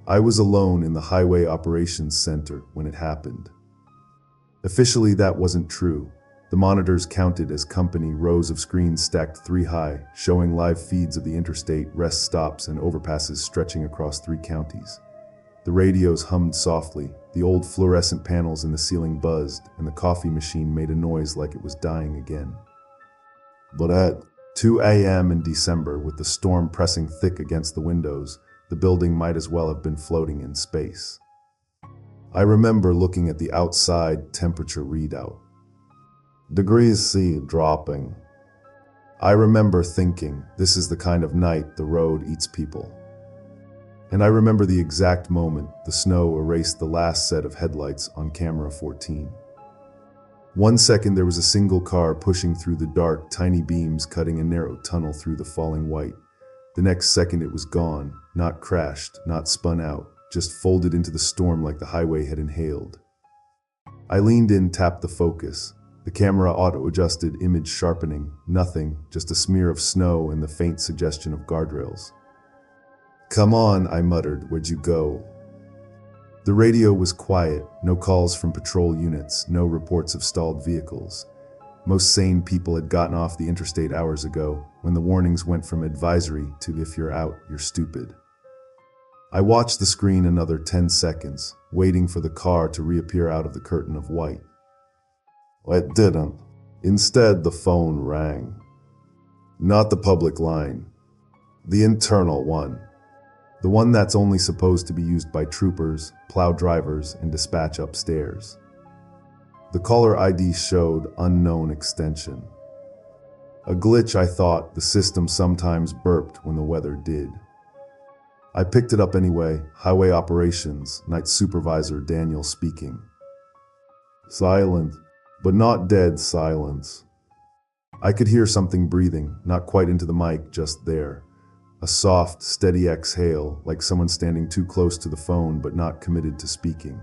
I was alone in the Highway Operations Center when it happened. Officially, that wasn't true. The monitors counted as company rows of screens stacked 3 high, showing live feeds of the interstate, rest stops, and overpasses stretching across 3 counties. The radios hummed softly, the old fluorescent panels in the ceiling buzzed, and the coffee machine made a noise like it was dying again. But at 2 a.m. in December, with the storm pressing thick against the windows, the building might as well have been floating in space. I remember looking at the outside temperature readout. Degrees C dropping. I remember thinking, this is the kind of night the road eats people. And I remember the exact moment the snow erased the last set of headlights on camera 14. 1 second there was a single car pushing through the dark, tiny beams cutting a narrow tunnel through the falling white. The next second it was gone, not crashed, not spun out, just folded into the storm like the highway had inhaled. I leaned in, tapped the focus. The camera auto-adjusted, image sharpening. Nothing, just a smear of snow and the faint suggestion of guardrails. "Come on," I muttered, "where'd you go?" The radio was quiet, no calls from patrol units, no reports of stalled vehicles. Most sane people had gotten off the interstate hours ago, when the warnings went from advisory to "if you're out, you're stupid." I watched the screen another 10 seconds, waiting for the car to reappear out of the curtain of white. It didn't. Instead, the phone rang. Not the public line. The internal one. The one that's only supposed to be used by troopers, plow drivers, and dispatch upstairs. The caller ID showed unknown extension. A glitch, I thought. The system sometimes burped when the weather did. I picked it up anyway. Highway Operations, Night Supervisor Daniel speaking. Silent, but not dead silence. I could hear something breathing, not quite into the mic, just there. A soft, steady exhale, like someone standing too close to the phone but not committed to speaking.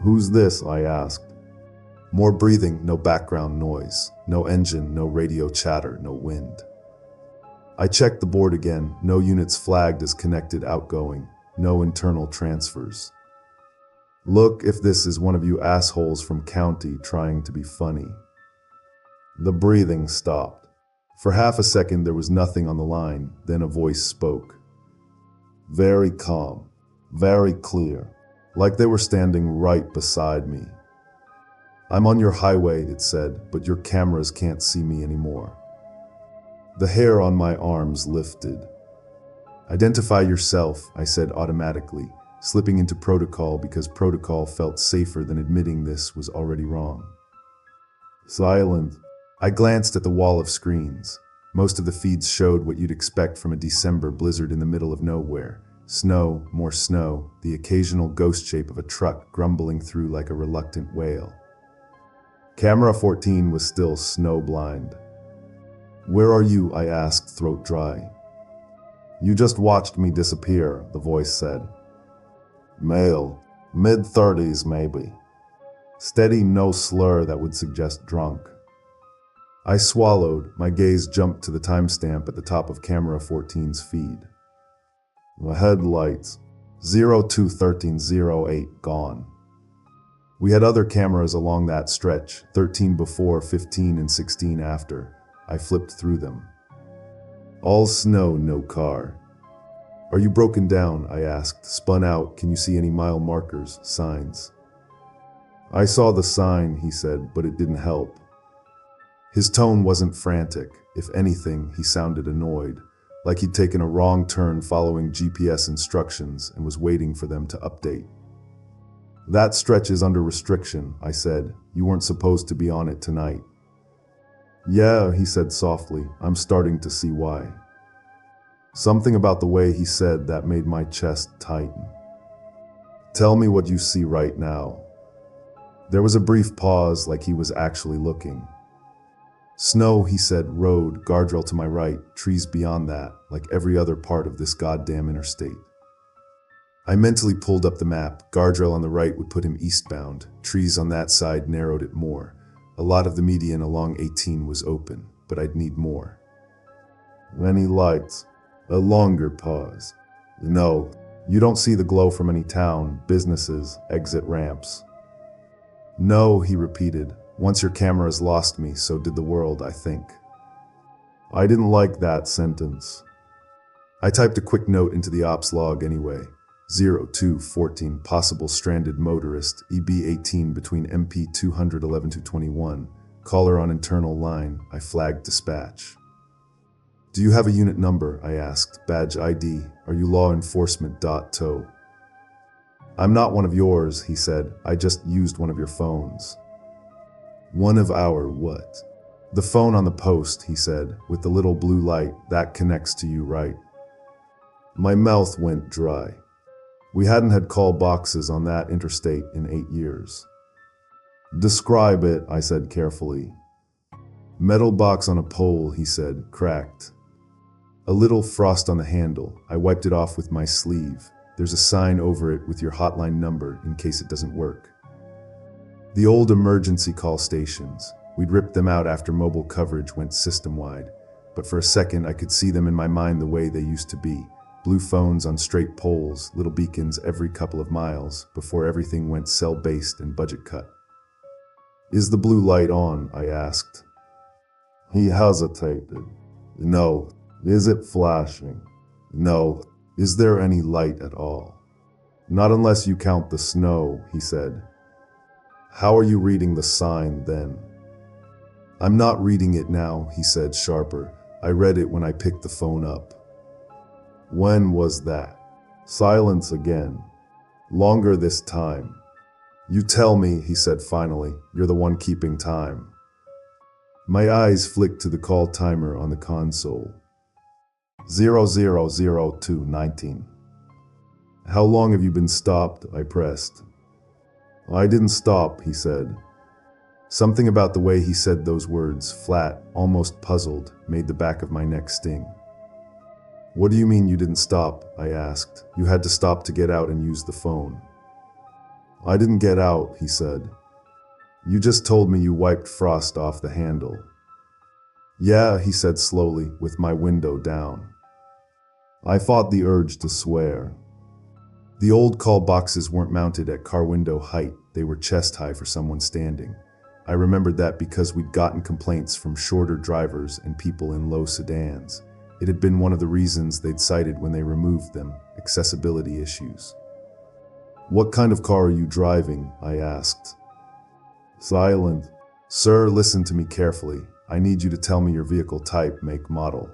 "Who's this?" I asked. More breathing, no background noise. No engine, no radio chatter, no wind. I checked the board again. No units flagged as connected outgoing. No internal transfers. "Look if this is one of you assholes from county trying to be funny." The breathing stopped. For half a second there was nothing on the line, then a voice spoke. Very calm, very clear, like they were standing right beside me. "I'm on your highway," it said, "but your cameras can't see me anymore." The hair on my arms lifted. "Identify yourself," I said automatically, slipping into protocol because protocol felt safer than admitting this was already wrong. Silent. I glanced at the wall of screens. Most of the feeds showed what you'd expect from a December blizzard in the middle of nowhere. Snow, more snow, the occasional ghost shape of a truck grumbling through like a reluctant whale. Camera 14 was still snow-blind. "Where are you?" I asked, throat dry. "You just watched me disappear," the voice said. "Male, mid-30s maybe." Steady, no slur that would suggest drunk. I swallowed. My gaze jumped to the timestamp at the top of camera 14's feed. The headlights, 02-13-08 gone. We had other cameras along that stretch, 13 before, 15 and 16 after. I flipped through them. All snow, no car. "Are you broken down?" I asked. "Spun out, can you see any mile markers, signs?" "I saw the sign," he said, but it didn't help. His tone wasn't frantic. If anything, he sounded annoyed, like he'd taken a wrong turn following GPS instructions and was waiting for them to update. "That stretch is under restriction," I said. "You weren't supposed to be on it tonight." "Yeah," he said softly. "I'm starting to see why." Something about the way he said that made my chest tighten. "Tell me what you see right now." There was a brief pause, like he was actually looking. "Snow," he said, "road, guardrail to my right, trees beyond that, like every other part of this goddamn interstate." I mentally pulled up the map. Guardrail on the right would put him eastbound. Trees on that side narrowed it more. A lot of the median along 18 was open, but I'd need more. "Any lights?" A longer pause. "No, You don't see the glow from any town, businesses, exit ramps. No, he repeated. Once your camera has lost me, so did the world, I think. I didn't like that sentence. I typed a quick note into the ops log anyway. 0214 possible stranded motorist, EB18 between MP 211 to 21. Caller on internal line. I flagged dispatch. Do you have a unit number? I asked. Badge ID. Are you law enforcement? Tow. I'm not one of yours, he said. I just used one of your phones. One of our what? The phone on the post, he said, with the little blue light. That connects to you, right? My mouth went dry. We hadn't had call boxes on that interstate in 8 years. Describe it, I said carefully. Metal box on a pole, he said, cracked. A little frost on the handle. I wiped it off with my sleeve. There's a sign over it with your hotline number in case it doesn't work. The old emergency call stations. We'd ripped them out after mobile coverage went system-wide, but for a second I could see them in my mind the way they used to be. Blue phones on straight poles, little beacons every couple of miles, before everything went cell-based and budget-cut. Is the blue light on? I asked. He hesitated. No. Is it flashing? No. Is there any light at all? Not unless you count the snow, he said. How are you reading the sign then? I'm not reading it now, he said sharper. I read it when I picked the phone up. When was that? Silence again. Longer this time. You tell me, he said finally. You're the one keeping time. My eyes flicked to the call timer on the console. 000219. How long have you been stopped? I pressed. I didn't stop, he said. Something about the way he said those words, flat, almost puzzled, made the back of my neck sting. What do you mean you didn't stop? I asked. You had to stop to get out and use the phone. I didn't get out, he said. You just told me you wiped frost off the handle. Yeah, he said slowly, with my window down. I fought the urge to swear. The old call boxes weren't mounted at car window height, they were chest high for someone standing. I remembered that because we'd gotten complaints from shorter drivers and people in low sedans. It had been one of the reasons they'd cited when they removed them, accessibility issues. What kind of car are you driving? I asked. Silent. Sir, listen to me carefully. I need you to tell me your vehicle type, make, model.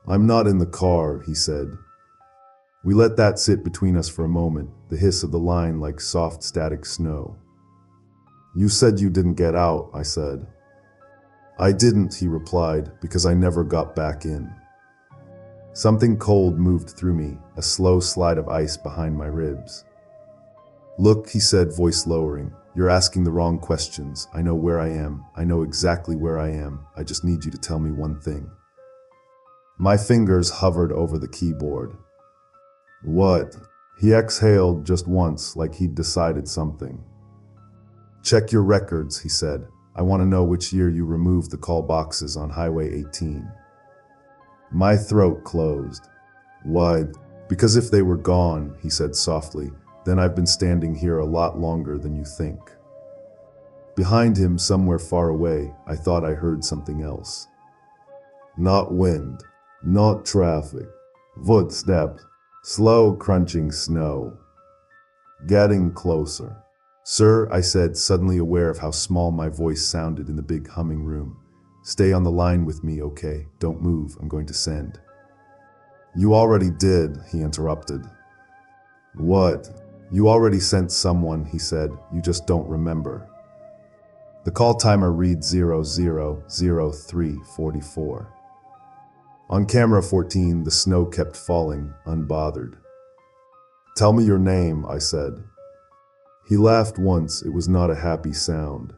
I'm not in the car, he said. We let that sit between us for a moment, the hiss of the line like soft static snow. You said you didn't get out, I said. I didn't, he replied, because I never got back in. Something cold moved through me, a slow slide of ice behind my ribs. Look, he said, voice lowering, you're asking the wrong questions. I know where I am. I know exactly where I am. I just need you to tell me one thing. My fingers hovered over the keyboard. What? He exhaled just once, like he'd decided something. Check your records, he said. I want to know which year you removed the call boxes on Highway 18. My throat closed. Why? Because if they were gone, he said softly, then I've been standing here a lot longer than you think. Behind him, somewhere far away, I thought I heard something else. Not wind, not traffic, footsteps, slow crunching snow. Getting closer. Sir, I said, suddenly aware of how small my voice sounded in the big humming room. Stay on the line with me, okay? Don't move, I'm going to send. You already did, he interrupted. What? You already sent someone, he said. You just don't remember. The call timer reads 000344. On camera 14, the snow kept falling, unbothered. Tell me your name, I said. He laughed once. It was not a happy sound.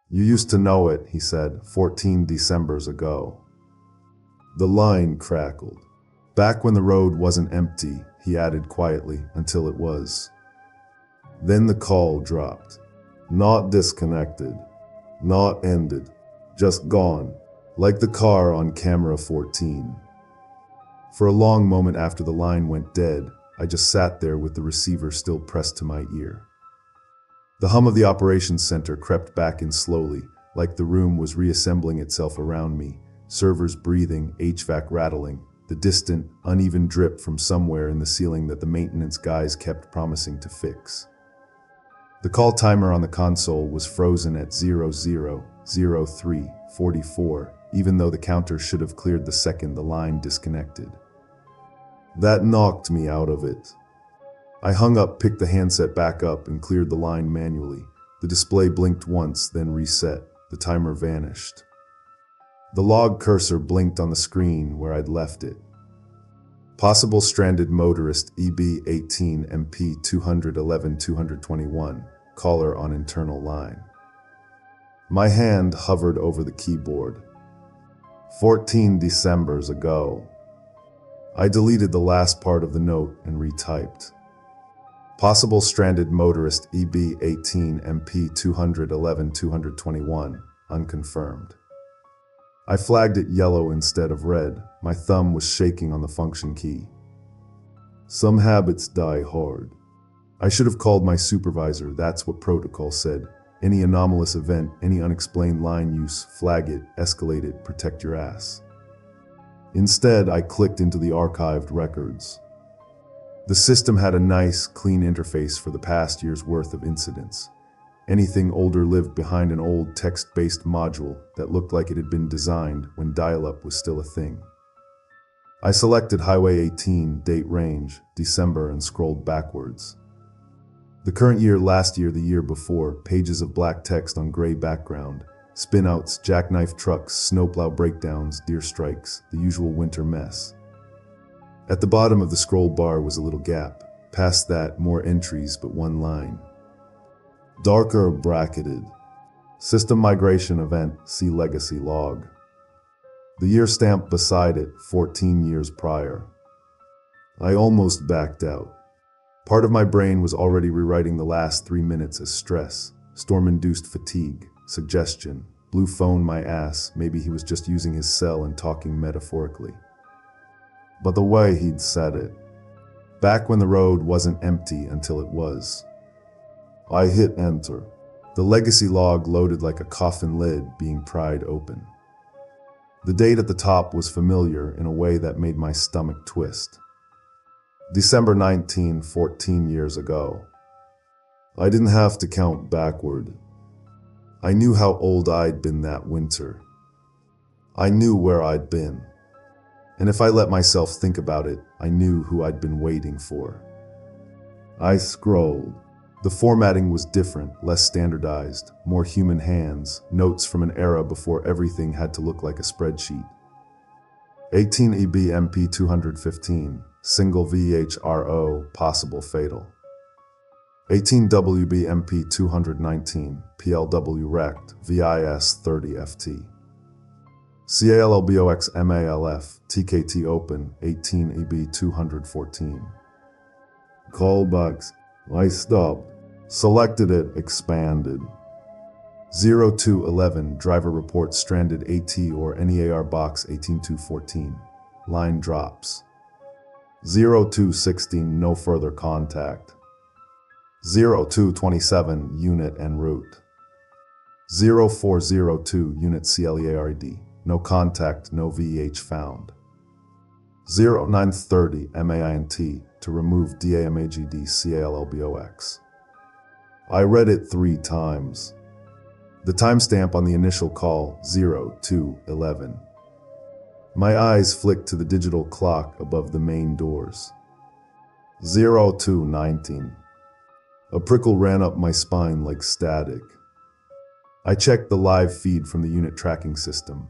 You used to know it, he said, 14 Decembers ago. The line crackled. Back when the road wasn't empty, he added quietly, until it was. Then the call dropped. Not disconnected. Not ended. Just gone. Like the car on camera 14. For a long moment after the line went dead, I just sat there with the receiver still pressed to my ear. The hum of the operations center crept back in slowly, like the room was reassembling itself around me, servers breathing, HVAC rattling, the distant, uneven drip from somewhere in the ceiling that the maintenance guys kept promising to fix. The call timer on the console was frozen at 00:03:44, even though the counter should have cleared the second the line disconnected. That knocked me out of it. I hung up, picked the handset back up, and cleared the line manually. The display blinked once, then reset. The timer vanished. The log cursor blinked on the screen where I'd left it. Possible stranded motorist EB18 MP 211-221, caller on internal line. My hand hovered over the keyboard. 14 Decembers ago. I deleted the last part of the note and retyped. Possible stranded motorist EB18 MP 211-221, unconfirmed. I flagged it yellow instead of red. My thumb was shaking on the function key. Some habits die hard. I should have called my supervisor, that's what protocol said. Any anomalous event, any unexplained line use, flag it, escalate it, protect your ass. Instead, I clicked into the archived records. The system had a nice, clean interface for the past year's worth of incidents. Anything older lived behind an old text-based module that looked like it had been designed when dial-up was still a thing. I selected Highway 18, date range, December, and scrolled backwards. The current year, last year, the year before, pages of black text on gray background, spin-outs, jackknife trucks, snowplow breakdowns, deer strikes, the usual winter mess. At the bottom of the scroll bar was a little gap. Past that, more entries but one line. Darker bracketed. System migration event, see legacy log. The year stamp beside it, 14 years prior. I almost backed out. Part of my brain was already rewriting the last 3 minutes as stress, storm-induced fatigue, suggestion, blue phone my ass, maybe he was just using his cell and talking metaphorically. But the way he'd said it. Back when the road wasn't empty until it was. I hit enter. The legacy log loaded like a coffin lid being pried open. The date at the top was familiar in a way that made my stomach twist. December 19, 14 years ago. I didn't have to count backward. I knew how old I'd been that winter. I knew where I'd been. And if I let myself think about it, I knew who I'd been waiting for. I scrolled. The formatting was different, less standardized, more human hands, notes from an era before everything had to look like a spreadsheet. 18 EB MP 215, single VHRO, possible fatal. 18 WB MP 219, PLW wrecked, VIS 30 FT. CALLBOX MALF, TKT open, 18 EB 214. Callbacks, I stopped. Selected it, expanded. 0211, driver reports stranded AT or NEAR box 18214. Line drops. 0216, no further contact. 0227, unit en route. 0402, unit CLEARD, no contact, no VH found. 0930, MAINT, to remove DAMAGD CALLBOX. I read it 3 times. The timestamp on the initial call, 0211. My eyes flicked to the digital clock above the main doors. 0219. A prickle ran up my spine like static. I checked the live feed from the unit tracking system.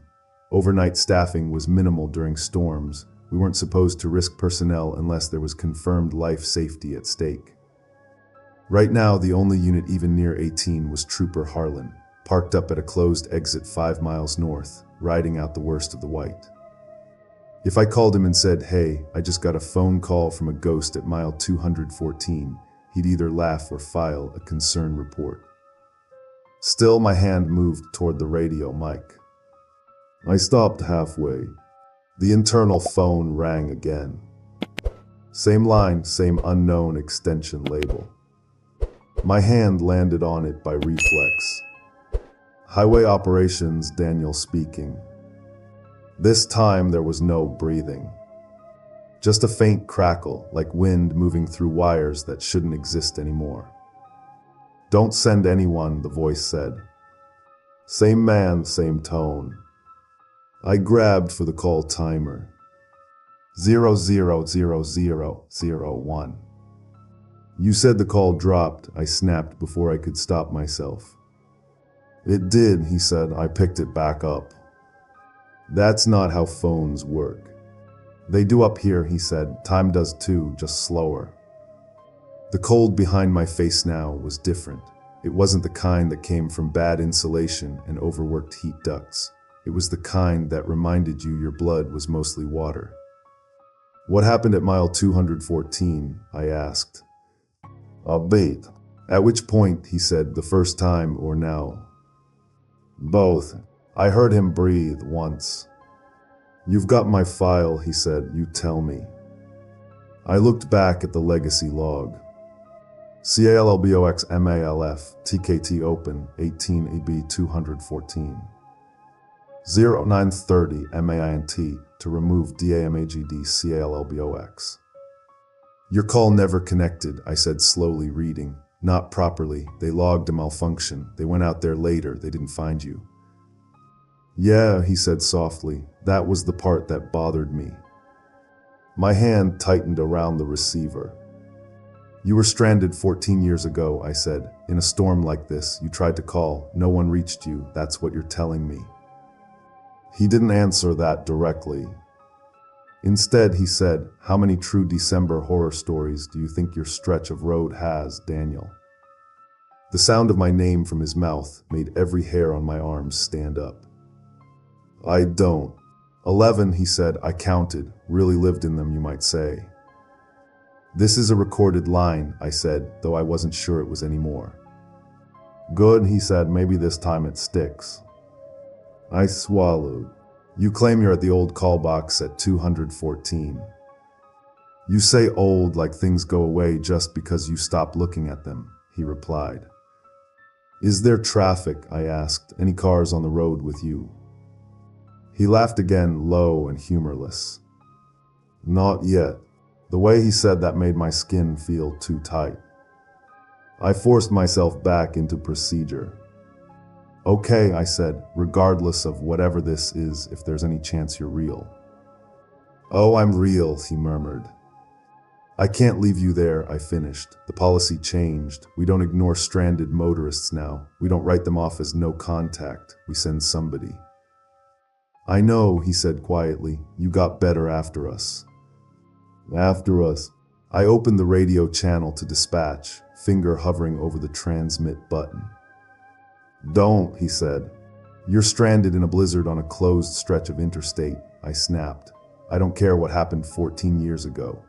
Overnight staffing was minimal during storms. We weren't supposed to risk personnel unless there was confirmed life safety at stake. Right now, the only unit even near 18 was Trooper Harlan, parked up at a closed exit 5 miles north, riding out the worst of the white. If I called him and said, "Hey, I just got a phone call from a ghost at mile 214, he'd either laugh or file a concern report. Still, my hand moved toward the radio mic. I stopped halfway. The internal phone rang again. Same line, same unknown extension label. My hand landed on it by reflex. Highway operations, Daniel speaking. This time there was no breathing. Just a faint crackle, like wind moving through wires that shouldn't exist anymore. Don't send anyone, the voice said. Same man, same tone. I grabbed for the call timer. 000001. You said the call dropped, I snapped before I could stop myself. It did, he said. I picked it back up. That's not how phones work. They do up here, he said. Time does too, just slower. The cold behind my face now was different. It wasn't the kind that came from bad insulation and overworked heat ducts. It was the kind that reminded you your blood was mostly water. What happened at mile 214? I asked. A beat. At which point, he said, the first time or now? Both. I heard him breathe once. You've got my file, he said. You tell me. I looked back at the legacy log. CALLBOX MALF TKT open 18 EB 214. 0930 MAINT to remove DAMAGD CALLBOX. Your call never connected, I said, slowly reading. Not properly. They logged a malfunction. They went out there later. They didn't find you. Yeah, he said softly. That was the part that bothered me. My hand tightened around the receiver. You were stranded 14 years ago, I said. In a storm like this, you tried to call. No one reached you. That's what you're telling me. He didn't answer that directly. Instead, he said, how many true December horror stories do you think your stretch of road has, Daniel? The sound of my name from his mouth made every hair on my arms stand up. I don't. 11, he said. I counted. Really lived in them, you might say. This is a recorded line, I said, though I wasn't sure it was any more. Good, he said. Maybe this time it sticks. I swallowed. You claim you're at the old call box at 214. You say old like things go away just because you stop looking at them, he replied. Is there traffic? I asked. Any cars on the road with you? He laughed again, low and humorless. Not yet. The way he said that made my skin feel too tight. I forced myself back into procedure. Okay, I said, regardless of whatever this is, if there's any chance you're real. Oh, I'm real, he murmured. I can't leave you there, I finished. The policy changed. We don't ignore stranded motorists now. We don't write them off as no contact. We send somebody. I know, he said quietly. You got better after us. After us. I opened the radio channel to dispatch, finger hovering over the transmit button. Don't, he said. You're stranded in a blizzard on a closed stretch of interstate, I snapped. I don't care what happened 14 years ago.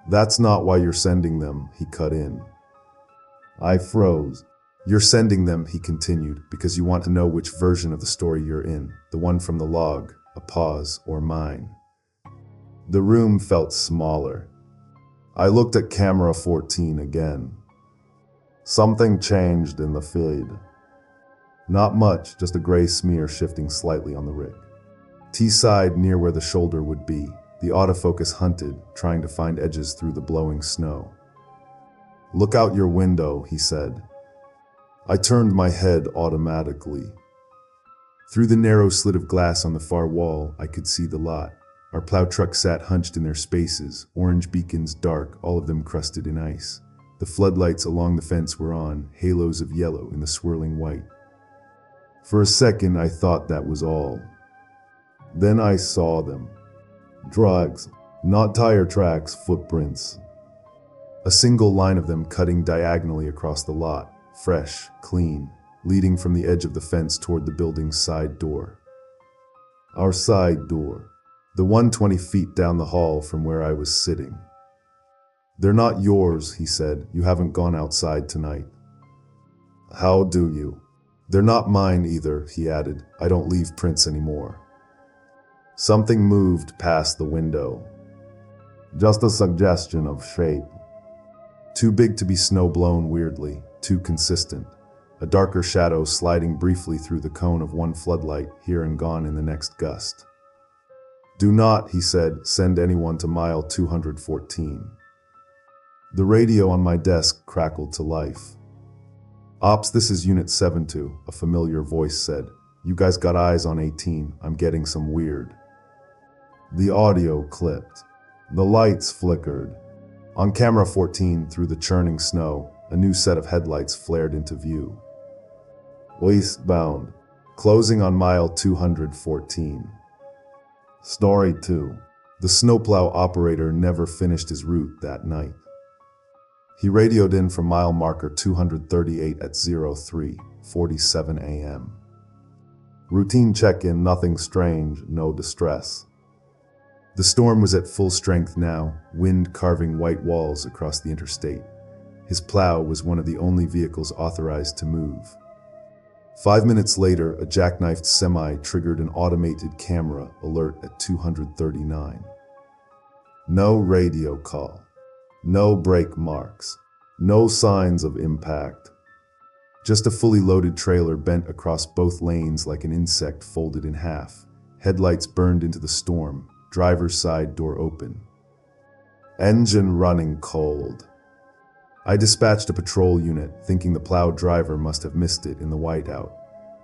That's not why you're sending them, he cut in. I froze. You're sending them, he continued, because you want to know which version of the story you're in, the one from the log, a pause, or mine. The room felt smaller. I looked at camera 14 again. Something changed in the feed. Not much, just a gray smear shifting slightly on the rig. T-side near where the shoulder would be, the autofocus hunted, trying to find edges through the blowing snow. Look out your window, he said. I turned my head automatically. Through the narrow slit of glass on the far wall, I could see the lot. Our plow trucks sat hunched in their spaces, orange beacons dark, all of them crusted in ice. The floodlights along the fence were on, halos of yellow in the swirling white. For a second, I thought that was all. Then I saw them. Drugs, not tire tracks, footprints. A single line of them cutting diagonally across the lot, fresh, clean, leading from the edge of the fence toward the building's side door. Our side door. The one 20 feet down the hall from where I was sitting. They're not yours, he said. You haven't gone outside tonight. How do you? They're not mine either, he added. I don't leave prints anymore. Something moved past the window. Just a suggestion of shape. Too big to be snow-blown weirdly, too consistent. A darker shadow sliding briefly through the cone of one floodlight, here and gone in the next gust. "Do not," he said, "send anyone to mile 214. The radio on my desk crackled to life. "Ops, this is Unit 72, a familiar voice said. "You guys got eyes on 18, I'm getting some weird." The audio clipped. The lights flickered. On camera 14, through the churning snow, a new set of headlights flared into view. "Westbound, closing on mile 214. Story 2. The snowplow operator never finished his route that night. He radioed in from mile marker 238 at 03:47 a.m. Routine check-in, nothing strange, no distress. The storm was at full strength now, wind carving white walls across the interstate. His plow was one of the only vehicles authorized to move. 5 minutes later, a jackknifed semi triggered an automated camera alert at 239. No radio call. No brake marks. No signs of impact. Just a fully loaded trailer bent across both lanes like an insect folded in half. Headlights burned into the storm. Driver's side door open. Engine running cold. I dispatched a patrol unit, thinking the plow driver must have missed it in the whiteout.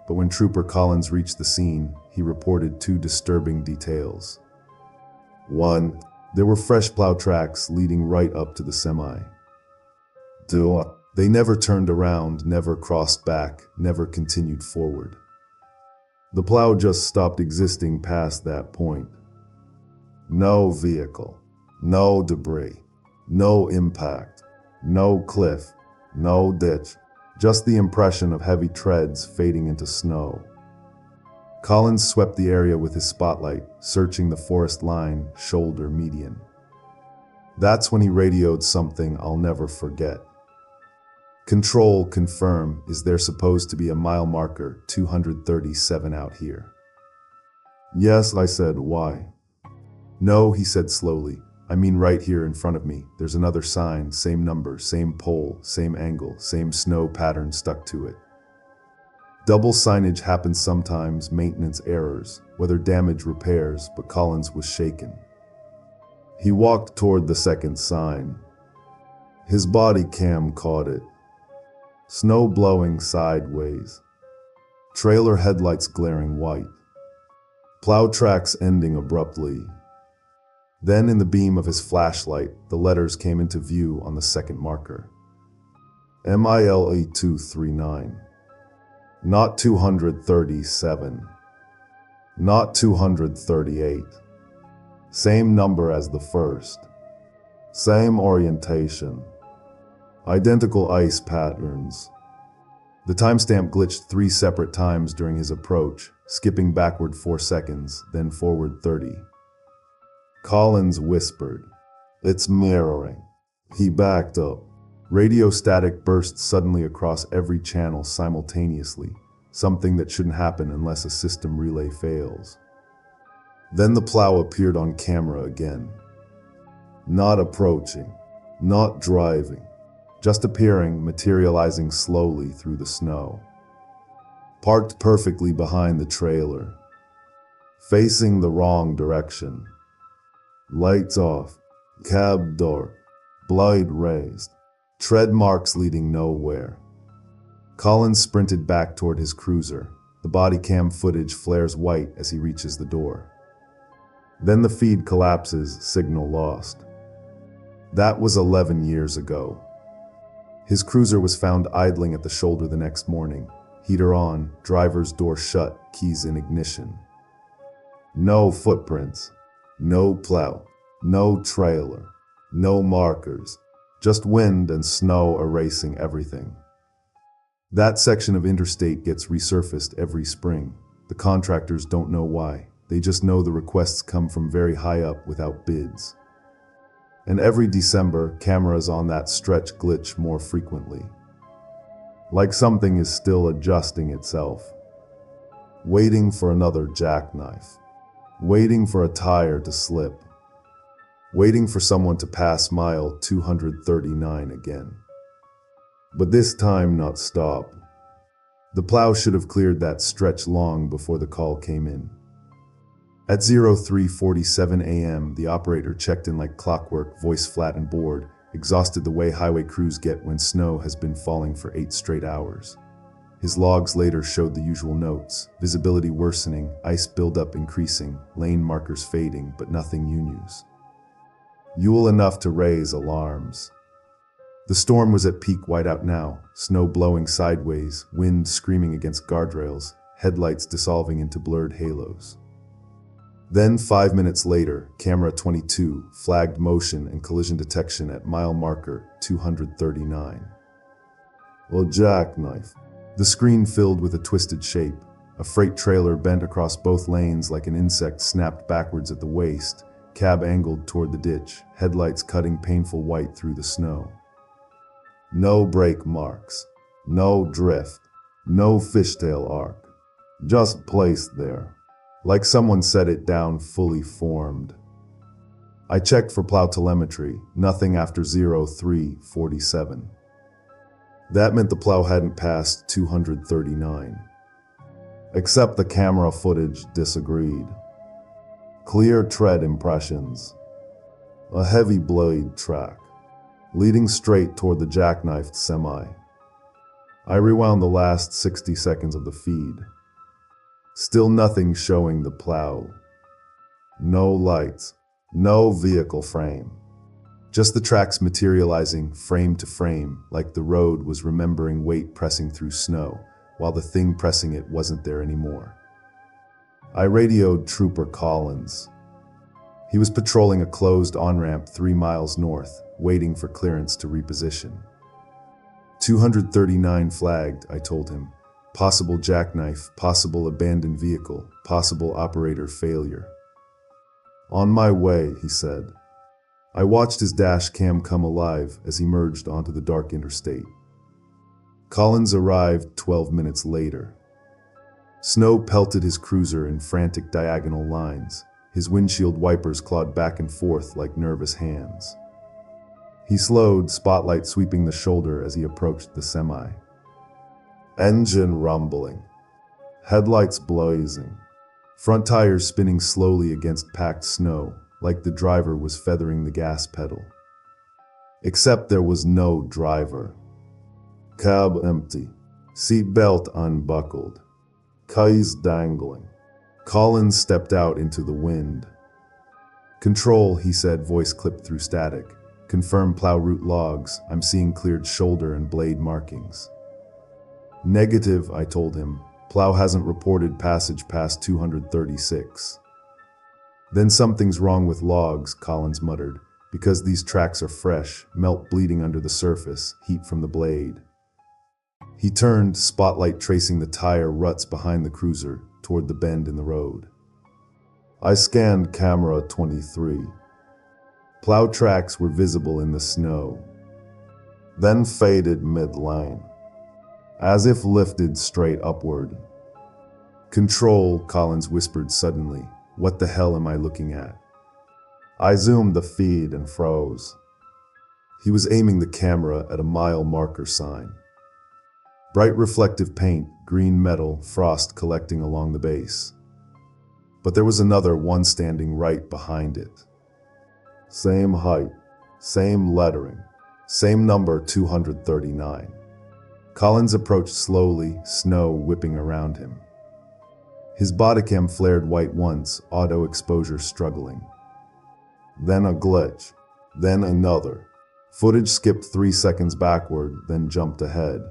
But when Trooper Collins reached the scene, he reported two disturbing details. 1. There were fresh plow tracks leading right up to the semi. 2. They never turned around, never crossed back, never continued forward. The plow just stopped existing past that point. No vehicle, no debris, no impact, no cliff, no ditch, just the impression of heavy treads fading into snow. Collins swept the area with his spotlight, searching the forest line, shoulder median. That's when he radioed something I'll never forget. "Control, confirm, is there supposed to be a mile marker 237 out here?" "Yes," I said, "why?" "No," he said slowly. "I mean right here in front of me. There's another sign, same number, same pole, same angle, same snow pattern stuck to it. Double signage happens sometimes, maintenance errors, weather damage repairs, but Collins was shaken." He walked toward the second sign. His body cam caught it. Snow blowing sideways. Trailer headlights glaring white. Plow tracks ending abruptly. Then in the beam of his flashlight, the letters came into view on the second marker. MILE 239. Not 237. Not 238. Same number as the first. Same orientation. Identical ice patterns. The timestamp glitched 3 separate times during his approach, skipping backward 4 seconds, then forward 30. Collins whispered, "It's mirroring." He backed up. Radio static burst suddenly across every channel simultaneously, something that shouldn't happen unless a system relay fails. Then the plow appeared on camera again. Not approaching, not driving, just appearing, materializing slowly through the snow. Parked perfectly behind the trailer. Facing the wrong direction. Lights off, cab door, blind raised, tread marks leading nowhere. Collins sprinted back toward his cruiser. The body cam footage flares white as he reaches the door. Then the feed collapses, signal lost. That was 11 years ago. His cruiser was found idling at the shoulder the next morning. Heater on, driver's door shut, keys in ignition. No footprints. No plow, no trailer, no markers, just wind and snow erasing everything. That section of interstate gets resurfaced every spring. The contractors don't know why. They just know the requests come from very high up without bids. And every December, cameras on that stretch glitch more frequently. Like something is still adjusting itself, waiting for another jackknife. waiting for a tire to slip, waiting for someone to pass mile 239 again. But this time not stop. The plow should have cleared that stretch long before the call came in. At 03:47 a.m., the operator checked in like clockwork, voice flat and bored, exhausted the way highway crews get when snow has been falling for 8 straight hours. His logs later showed the usual notes: visibility worsening, ice buildup increasing, lane markers fading, but nothing news. Yule enough to raise alarms. The storm was at peak whiteout now, snow blowing sideways, wind screaming against guardrails, headlights dissolving into blurred halos. Then 5 minutes later, camera 22 flagged motion and collision detection at mile marker 239. A jackknife. The screen filled with a twisted shape. A freight trailer bent across both lanes like an insect snapped backwards at the waist, cab angled toward the ditch, headlights cutting painful white through the snow. No brake marks, no drift, no fishtail arc, just placed there, like someone set it down fully formed. I checked for plow telemetry, nothing after 03:47. That meant the plow hadn't passed 239. Except the camera footage disagreed. Clear tread impressions. A heavy blade track, leading straight toward the jackknifed semi. I rewound the last 60 seconds of the feed. Still nothing showing the plow. No lights, no vehicle frame. Just the tracks materializing frame to frame, like the road was remembering weight pressing through snow, while the thing pressing it wasn't there anymore. I radioed Trooper Collins. He was patrolling a closed on-ramp 3 miles north, waiting for clearance to reposition. 239 flagged, I told him. Possible jackknife, possible abandoned vehicle, possible operator failure. On my way, he said. I watched his dash cam come alive as he merged onto the dark interstate. Collins arrived 12 minutes later. Snow pelted his cruiser in frantic diagonal lines. His windshield wipers clawed back and forth like nervous hands. He slowed, spotlight sweeping the shoulder as he approached the semi. Engine rumbling. Headlights blazing. Front tires spinning slowly against packed snow, like the driver was feathering the gas pedal. Except there was no driver. Cab empty. Seatbelt unbuckled. Keys dangling. Collins stepped out into the wind. Control, he said, voice clipped through static. Confirm plow route logs. I'm seeing cleared shoulder and blade markings. Negative, I told him. Plow hasn't reported passage past 236. Then something's wrong with logs, Collins muttered, because these tracks are fresh, melt bleeding under the surface, heat from the blade. He turned, spotlight tracing the tire ruts behind the cruiser, toward the bend in the road. I scanned camera 23. Plow tracks were visible in the snow, then faded mid-lane, as if lifted straight upward. Control, Collins whispered suddenly. What the hell am I looking at? I zoomed the feed and froze. He was aiming the camera at a mile marker sign. Bright reflective paint, green metal, frost collecting along the base. But there was another one standing right behind it. Same height, same lettering, same number 239. Collins approached slowly, snow whipping around him. His bodycam flared white once, auto exposure struggling. Then a glitch, then another. Footage skipped 3 seconds backward, then jumped ahead.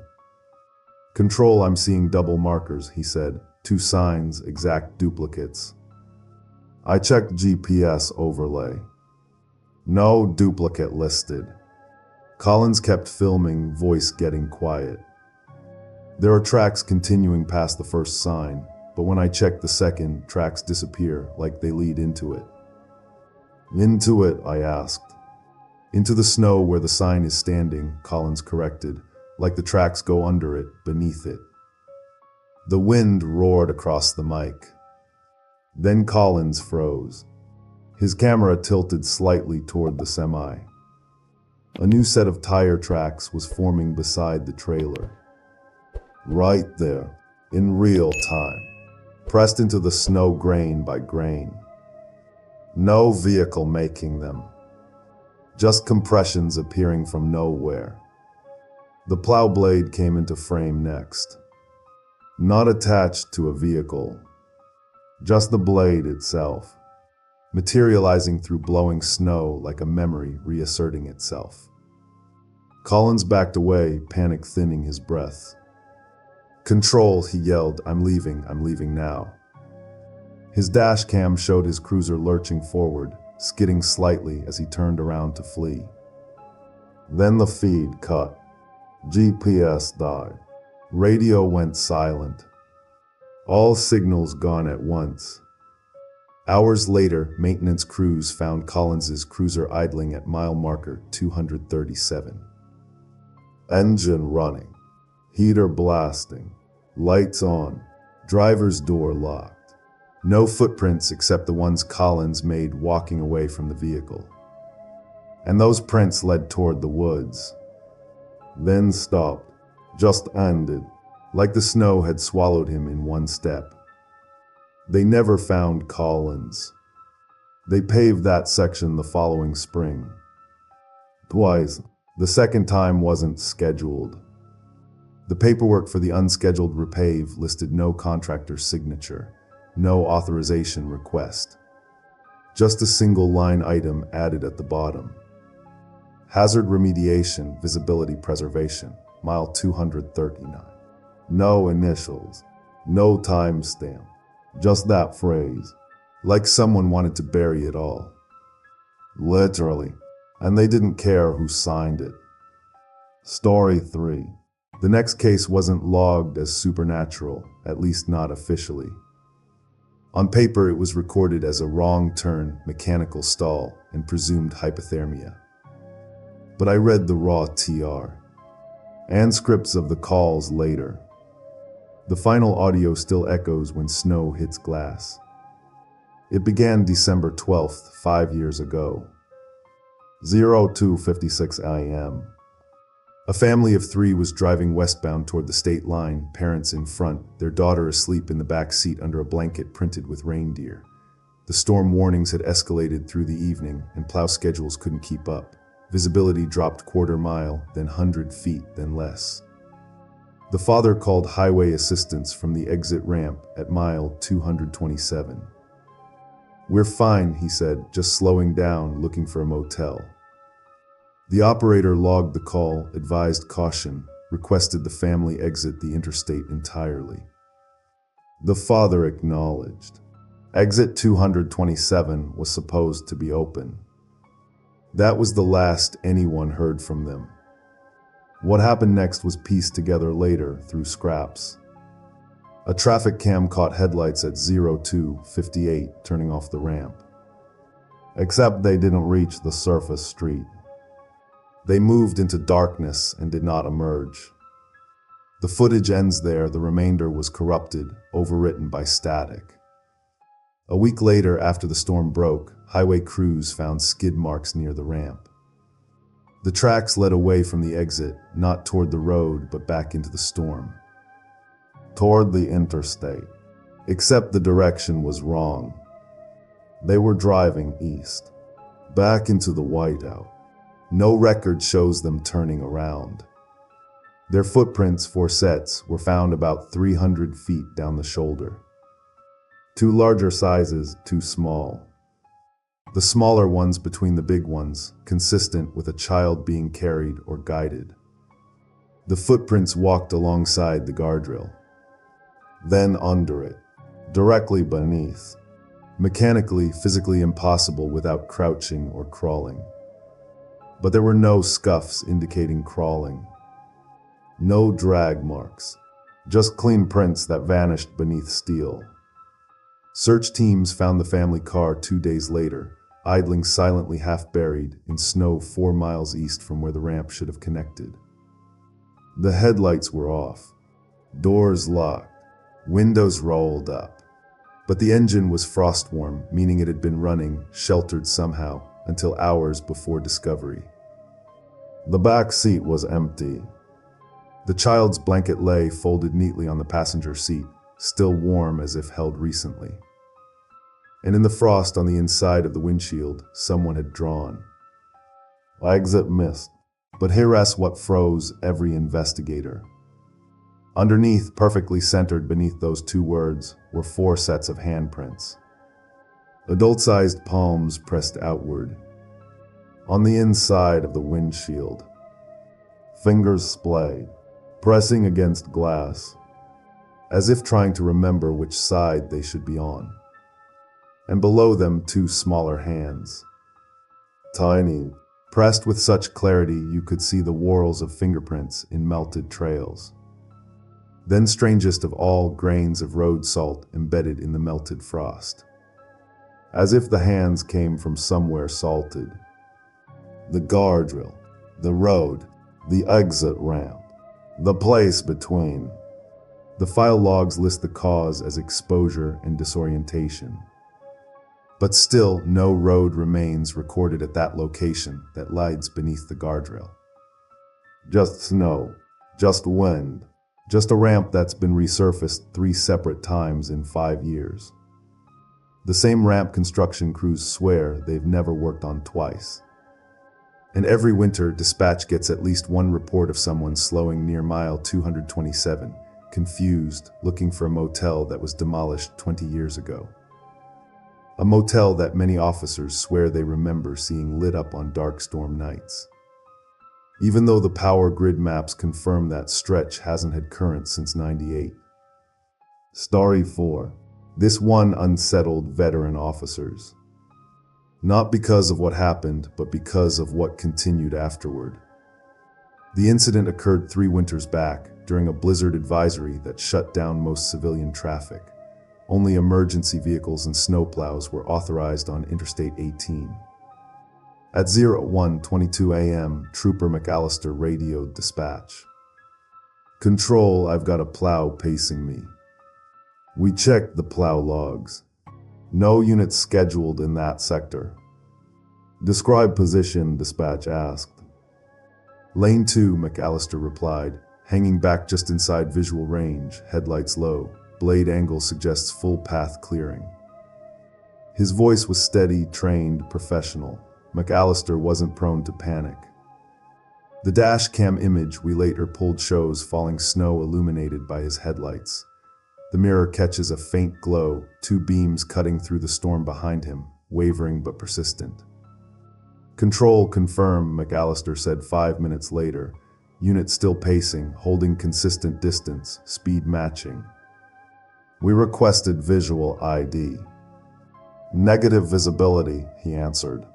Control, I'm seeing double markers, he said. 2 signs, exact duplicates. I checked GPS overlay. No duplicate listed. Collins kept filming, voice getting quiet. There are tracks continuing past the first sign, but when I check the second, tracks disappear, like they lead into it. Into it, I asked. Into the snow where the sign is standing, Collins corrected, like the tracks go under it, beneath it. The wind roared across the mic. Then Collins froze. His camera tilted slightly toward the semi. A new set of tire tracks was forming beside the trailer. Right there, in real time, pressed into the snow grain by grain. No vehicle making them. Just compressions appearing from nowhere. The plow blade came into frame next. Not attached to a vehicle. Just the blade itself, materializing through blowing snow like a memory reasserting itself. Collins backed away, panic thinning his breath. "Control," he yelled, I'm leaving now." His dash cam showed his cruiser lurching forward, skidding slightly as he turned around to flee. Then the feed cut. GPS died. Radio went silent. All signals gone at once. Hours later, maintenance crews found Collins's cruiser idling at mile marker 237. Engine running, heater blasting, lights on, driver's door locked. No footprints except the ones Collins made walking away from the vehicle. And those prints led toward the woods. Then stopped, just ended, like the snow had swallowed him in one step. They never found Collins. They paved that section the following spring. Twice. The second time wasn't scheduled. The paperwork for the unscheduled repave listed no contractor's signature, no authorization request. Just a single line item added at the bottom. Hazard remediation, visibility preservation, mile 239. No initials, no timestamp, just that phrase, like someone wanted to bury it all. Literally, and they didn't care who signed it. Story 3. The next case wasn't logged as supernatural, at least not officially. On paper, it was recorded as a wrong turn, mechanical stall, and presumed hypothermia. But I read the raw TR, and scripts of the calls later. The final audio still echoes when snow hits glass. It began December 12th, 5 years ago. 02:56 a.m. A family of 3 was driving westbound toward the state line, parents in front, their daughter asleep in the back seat under a blanket printed with reindeer. The storm warnings had escalated through the evening, and plow schedules couldn't keep up. Visibility dropped quarter mile, then 100 feet, then less. The father called highway assistance from the exit ramp at mile 227. "We're fine," he said, just slowing down, looking for a motel. The operator logged the call, advised caution, requested the family exit the interstate entirely. The father acknowledged. Exit 227 was supposed to be open. That was the last anyone heard from them. What happened next was pieced together later through scraps. A traffic cam caught headlights at 02:58 turning off the ramp. Except they didn't reach the surface street. They moved into darkness and did not emerge. The footage ends there, the remainder was corrupted, overwritten by static. A week later, after the storm broke, highway crews found skid marks near the ramp. The tracks led away from the exit, not toward the road, but back into the storm. Toward the interstate. Except the direction was wrong. They were driving east, back into the whiteout. No record shows them turning around. Their footprints, 4 sets, were found about 300 feet down the shoulder. 2 larger sizes, 2 small. The smaller ones between the big ones, consistent with a child being carried or guided. The footprints walked alongside the guardrail. Then under it, directly beneath. Mechanically, physically impossible without crouching or crawling. But there were no scuffs indicating crawling. No drag marks. Just clean prints that vanished beneath steel. Search teams found the family car 2 days later, idling silently half-buried in snow 4 miles east from where the ramp should have connected. The headlights were off. Doors locked. Windows rolled up. But the engine was frost-warm, meaning it had been running, sheltered somehow, until hours before discovery. The back seat was empty. The child's blanket lay folded neatly on the passenger seat, still warm as if held recently. And in the frost on the inside of the windshield, someone had drawn. Exit missed. But here's what froze every investigator. Underneath, perfectly centered beneath those two words, were 4 sets of handprints. Adult-sized palms pressed outward. On the inside of the windshield. Fingers splayed, pressing against glass, as if trying to remember which side they should be on. And below them 2 smaller hands. Tiny, pressed with such clarity you could see the whorls of fingerprints in melted trails. Then strangest of all, grains of road salt embedded in the melted frost. As if the hands came from somewhere salted. The guardrail, the road, the exit ramp, the place between. The file logs list the cause as exposure and disorientation. But still, no road remains recorded at that location that lies beneath the guardrail. Just snow, just wind, just a ramp that's been resurfaced 3 separate times in 5 years. The same ramp construction crews swear they've never worked on twice. And every winter, dispatch gets at least one report of someone slowing near mile 227, confused, looking for a motel that was demolished 20 years ago. A motel that many officers swear they remember seeing lit up on dark storm nights. Even though the power grid maps confirm that stretch hasn't had current since '98. Story 4. This one unsettled veteran officers. Not because of what happened, but because of what continued afterward. The incident occurred 3 winters back, during a blizzard advisory that shut down most civilian traffic. Only emergency vehicles and snowplows were authorized on Interstate 18. At 01:22 a.m., Trooper McAllister radioed dispatch. "Control, I've got a plow pacing me." We checked the plow logs. No units scheduled in that sector. "Describe position," dispatch asked. "Lane 2, McAllister replied, hanging back just inside visual range, headlights low. Blade angle suggests full path clearing." His voice was steady, trained, professional. McAllister wasn't prone to panic. The dash cam image we later pulled shows falling snow illuminated by his headlights. The mirror catches a faint glow, 2 beams cutting through the storm behind him, wavering but persistent. "Control confirm," McAllister said 5 minutes later. Unit still pacing, holding consistent distance, speed matching. "We requested visual ID." "Negative visibility," he answered.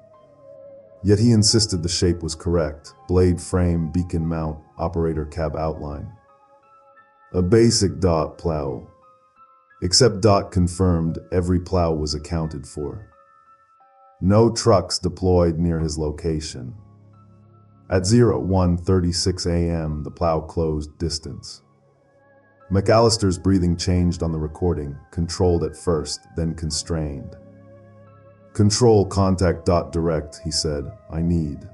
Yet he insisted the shape was correct. Blade frame, beacon mount, operator cab outline. "A basic dot plow." Except dot confirmed, every plow was accounted for. No trucks deployed near his location. At 01:36 a.m., the plow closed distance. McAllister's breathing changed on the recording, controlled at first, then constrained. "Control, contact dot direct," he said. "I need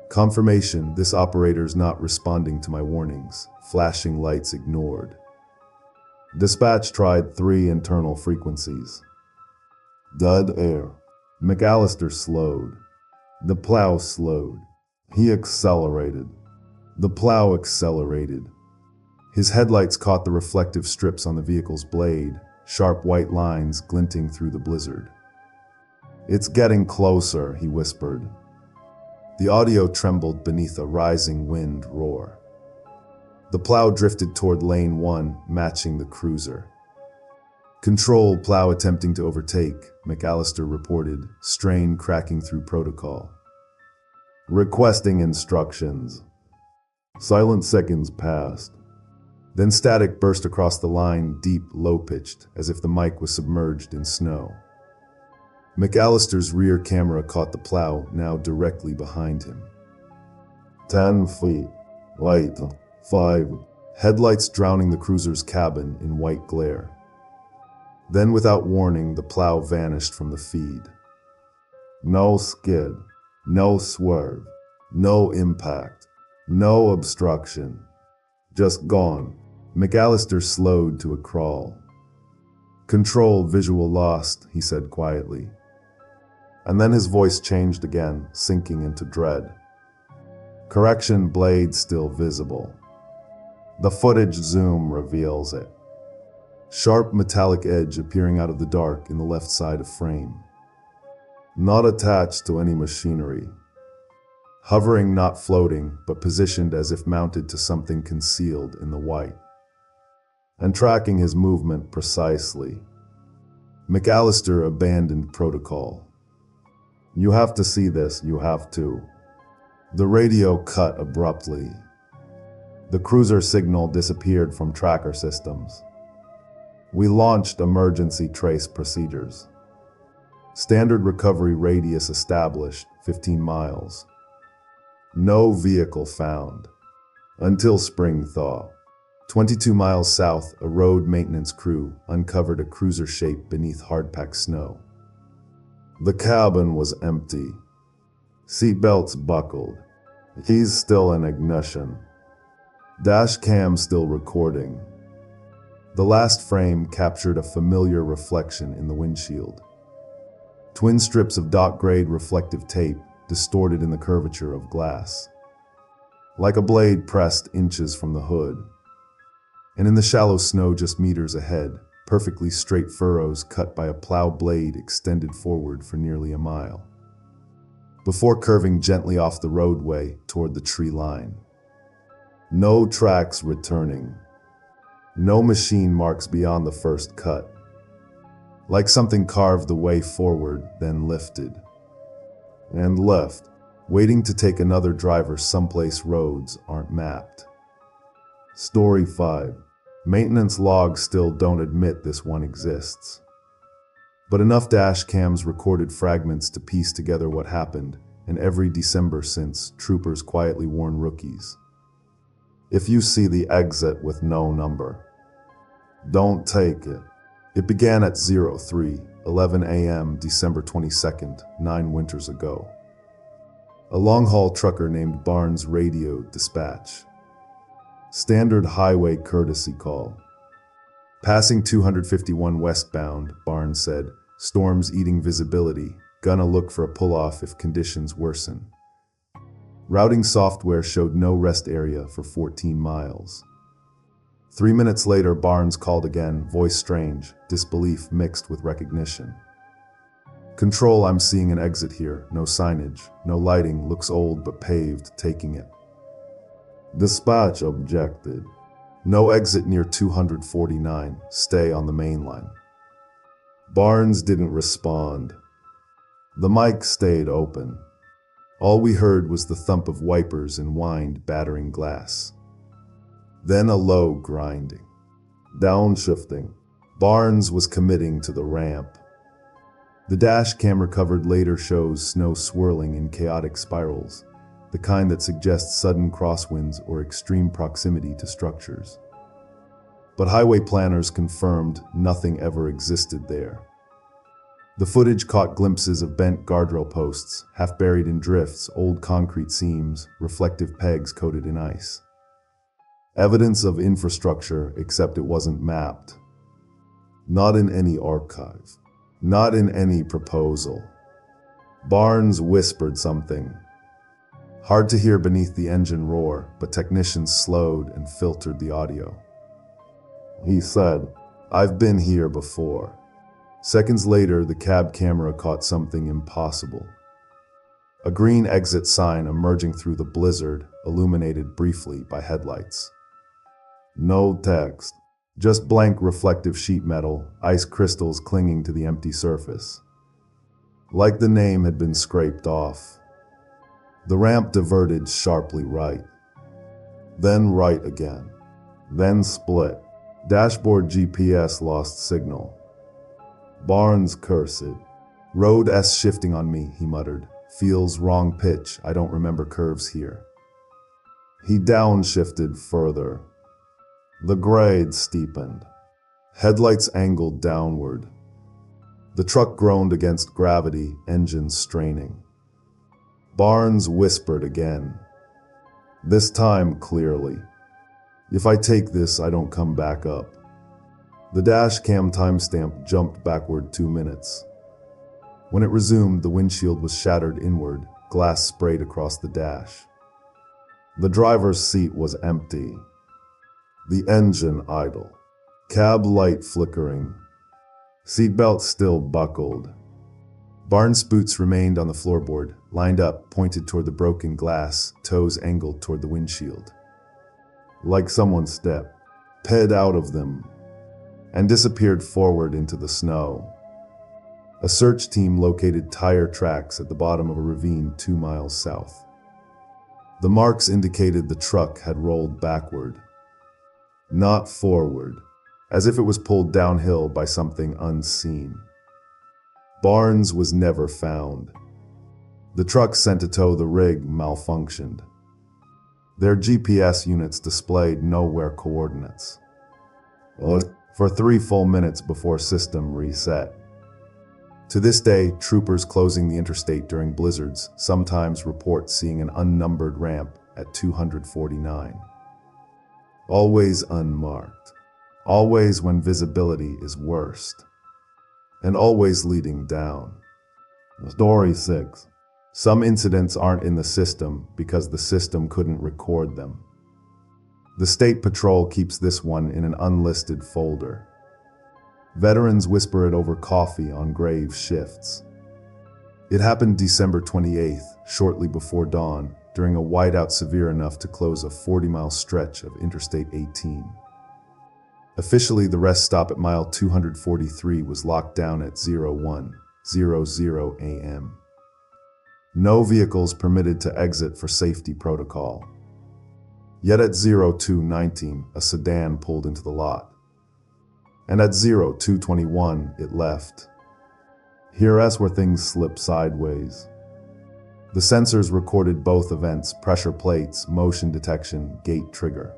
confirmation. This operator's not responding to my warnings. Flashing lights ignored." Dispatch tried 3 internal frequencies. Dead air. McAllister slowed. The plow slowed. He accelerated. The plow accelerated. His headlights caught the reflective strips on the vehicle's blade, sharp white lines glinting through the blizzard. "It's getting closer," he whispered. The audio trembled beneath a rising wind roar. The plow drifted toward lane 1, matching the cruiser. "Control, plow attempting to overtake," McAllister reported, strain cracking through protocol. "Requesting instructions." Silent seconds passed. Then static burst across the line, deep, low-pitched, as if the mic was submerged in snow. McAllister's rear camera caught the plow, now directly behind him. 10 feet. Light. 5. Headlights drowning the cruiser's cabin in white glare. Then, without warning, the plow vanished from the feed. No skid, no swerve, no impact, no obstruction. Just gone. McAllister slowed to a crawl. "Control, visual lost," he said quietly. And then his voice changed again, sinking into dread. "Correction, blade still visible. The footage zoom reveals it. Sharp metallic edge appearing out of the dark in the left side of frame. Not attached to any machinery. Hovering, not floating, but positioned as if mounted to something concealed in the white. And tracking his movement precisely." McAllister abandoned protocol. "You have to see this, you have to." The radio cut abruptly. The cruiser signal disappeared from tracker systems. We launched emergency trace procedures. Standard recovery radius established, 15 miles. No vehicle found. Until spring thaw. 22 miles south, a road maintenance crew uncovered a cruiser shape beneath hard-packed snow. The cabin was empty. Seatbelts buckled. Keys still in ignition. Dash cam still recording. The last frame captured a familiar reflection in the windshield. Twin strips of dot-grade reflective tape distorted in the curvature of glass. Like a blade pressed inches from the hood. And in the shallow snow just meters ahead, perfectly straight furrows cut by a plow blade extended forward for nearly a mile, before curving gently off the roadway toward the tree line. No tracks returning. No machine marks beyond the first cut. Like something carved the way forward, then lifted. And left, waiting to take another driver someplace roads aren't mapped. Story 5. Maintenance logs still don't admit this one exists. But enough dash cams recorded fragments to piece together what happened, and every December since, troopers quietly warn rookies. If you see the exit with no number, don't take it. It began at 03:11 a.m. December 22nd, 9 winters ago. A long-haul trucker named Barnes radioed dispatch. Standard highway courtesy call. Passing 251 westbound, Barnes said, storms eating visibility, gonna look for a pull-off if conditions worsen. Routing software showed no rest area for 14 miles. 3 minutes later, Barnes called again, voice strange, disbelief mixed with recognition. "Control, I'm seeing an exit here, no signage, no lighting, looks old but paved, taking it." Dispatch objected. "No exit near 249, stay on the main line." Barnes didn't respond. The mic stayed open. All we heard was the thump of wipers and wind battering glass. Then a low grinding. Downshifting. Barnes was committing to the ramp. The dash cam recovered later shows snow swirling in chaotic spirals, the kind that suggests sudden crosswinds or extreme proximity to structures. But highway planners confirmed nothing ever existed there. The footage caught glimpses of bent guardrail posts, half buried in drifts, old concrete seams, reflective pegs coated in ice. Evidence of infrastructure, except it wasn't mapped. Not in any archive. Not in any proposal. Barnes whispered something. Hard to hear beneath the engine roar, but technicians slowed and filtered the audio. He said, "I've been here before." Seconds later, the cab camera caught something impossible. A green exit sign emerging through the blizzard, illuminated briefly by headlights. No text, just blank reflective sheet metal, ice crystals clinging to the empty surface. Like the name had been scraped off. The ramp diverted sharply right. Then right again. Then split. Dashboard GPS lost signal. Barnes cursed. "Road S shifting on me," he muttered. "Feels wrong pitch, I don't remember curves here." He downshifted further. The grade steepened. Headlights angled downward. The truck groaned against gravity, engines straining. Barnes whispered again, this time clearly. If I take this, I don't come back up. The dash cam timestamp jumped backward 2 minutes. When it resumed, the windshield was shattered inward, glass sprayed across the dash. The driver's seat was empty. The engine idle. Cab light flickering. Seatbelt still buckled. Barnes' boots remained on the floorboard, lined up, pointed toward the broken glass, toes angled toward the windshield. Like someone stepped, ped out of them, and disappeared forward into the snow. A search team located tire tracks at the bottom of a ravine 2 miles south. The marks indicated the truck had rolled backward, not forward, as if it was pulled downhill by something unseen. Barnes was never found. The truck sent to tow the rig malfunctioned. Their GPS units displayed nowhere coordinates. For 3 full minutes before system reset. To this day, troopers closing the interstate during blizzards sometimes report seeing an unnumbered ramp at 249. Always unmarked. Always when visibility is worst. And always leading down. Story 6. Some incidents aren't in the system because the system couldn't record them. The State Patrol keeps this one in an unlisted folder. Veterans whisper it over coffee on grave shifts. It happened December 28th, shortly before dawn, during a whiteout severe enough to close a 40-mile stretch of Interstate 18. Officially, the rest stop at mile 243 was locked down at 01:00 a.m. No vehicles permitted to exit for safety protocol. Yet at 02:19, a sedan pulled into the lot. And at 02:21, it left. Here's where things slip sideways. The sensors recorded both events, pressure plates, motion detection, gate trigger.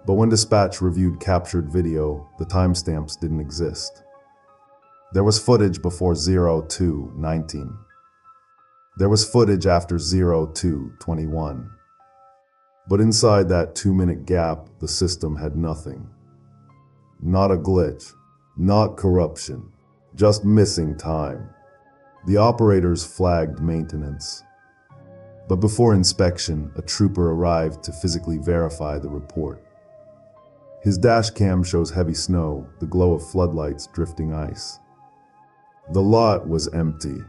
But when dispatch reviewed captured video, the timestamps didn't exist. There was footage before 02:19. There was footage after 02:21. But inside that 2-minute gap, the system had nothing. Not a glitch, not corruption, just missing time. The operators flagged maintenance. But before inspection, a trooper arrived to physically verify the report. His dash cam shows heavy snow, the glow of floodlights drifting ice. The lot was empty.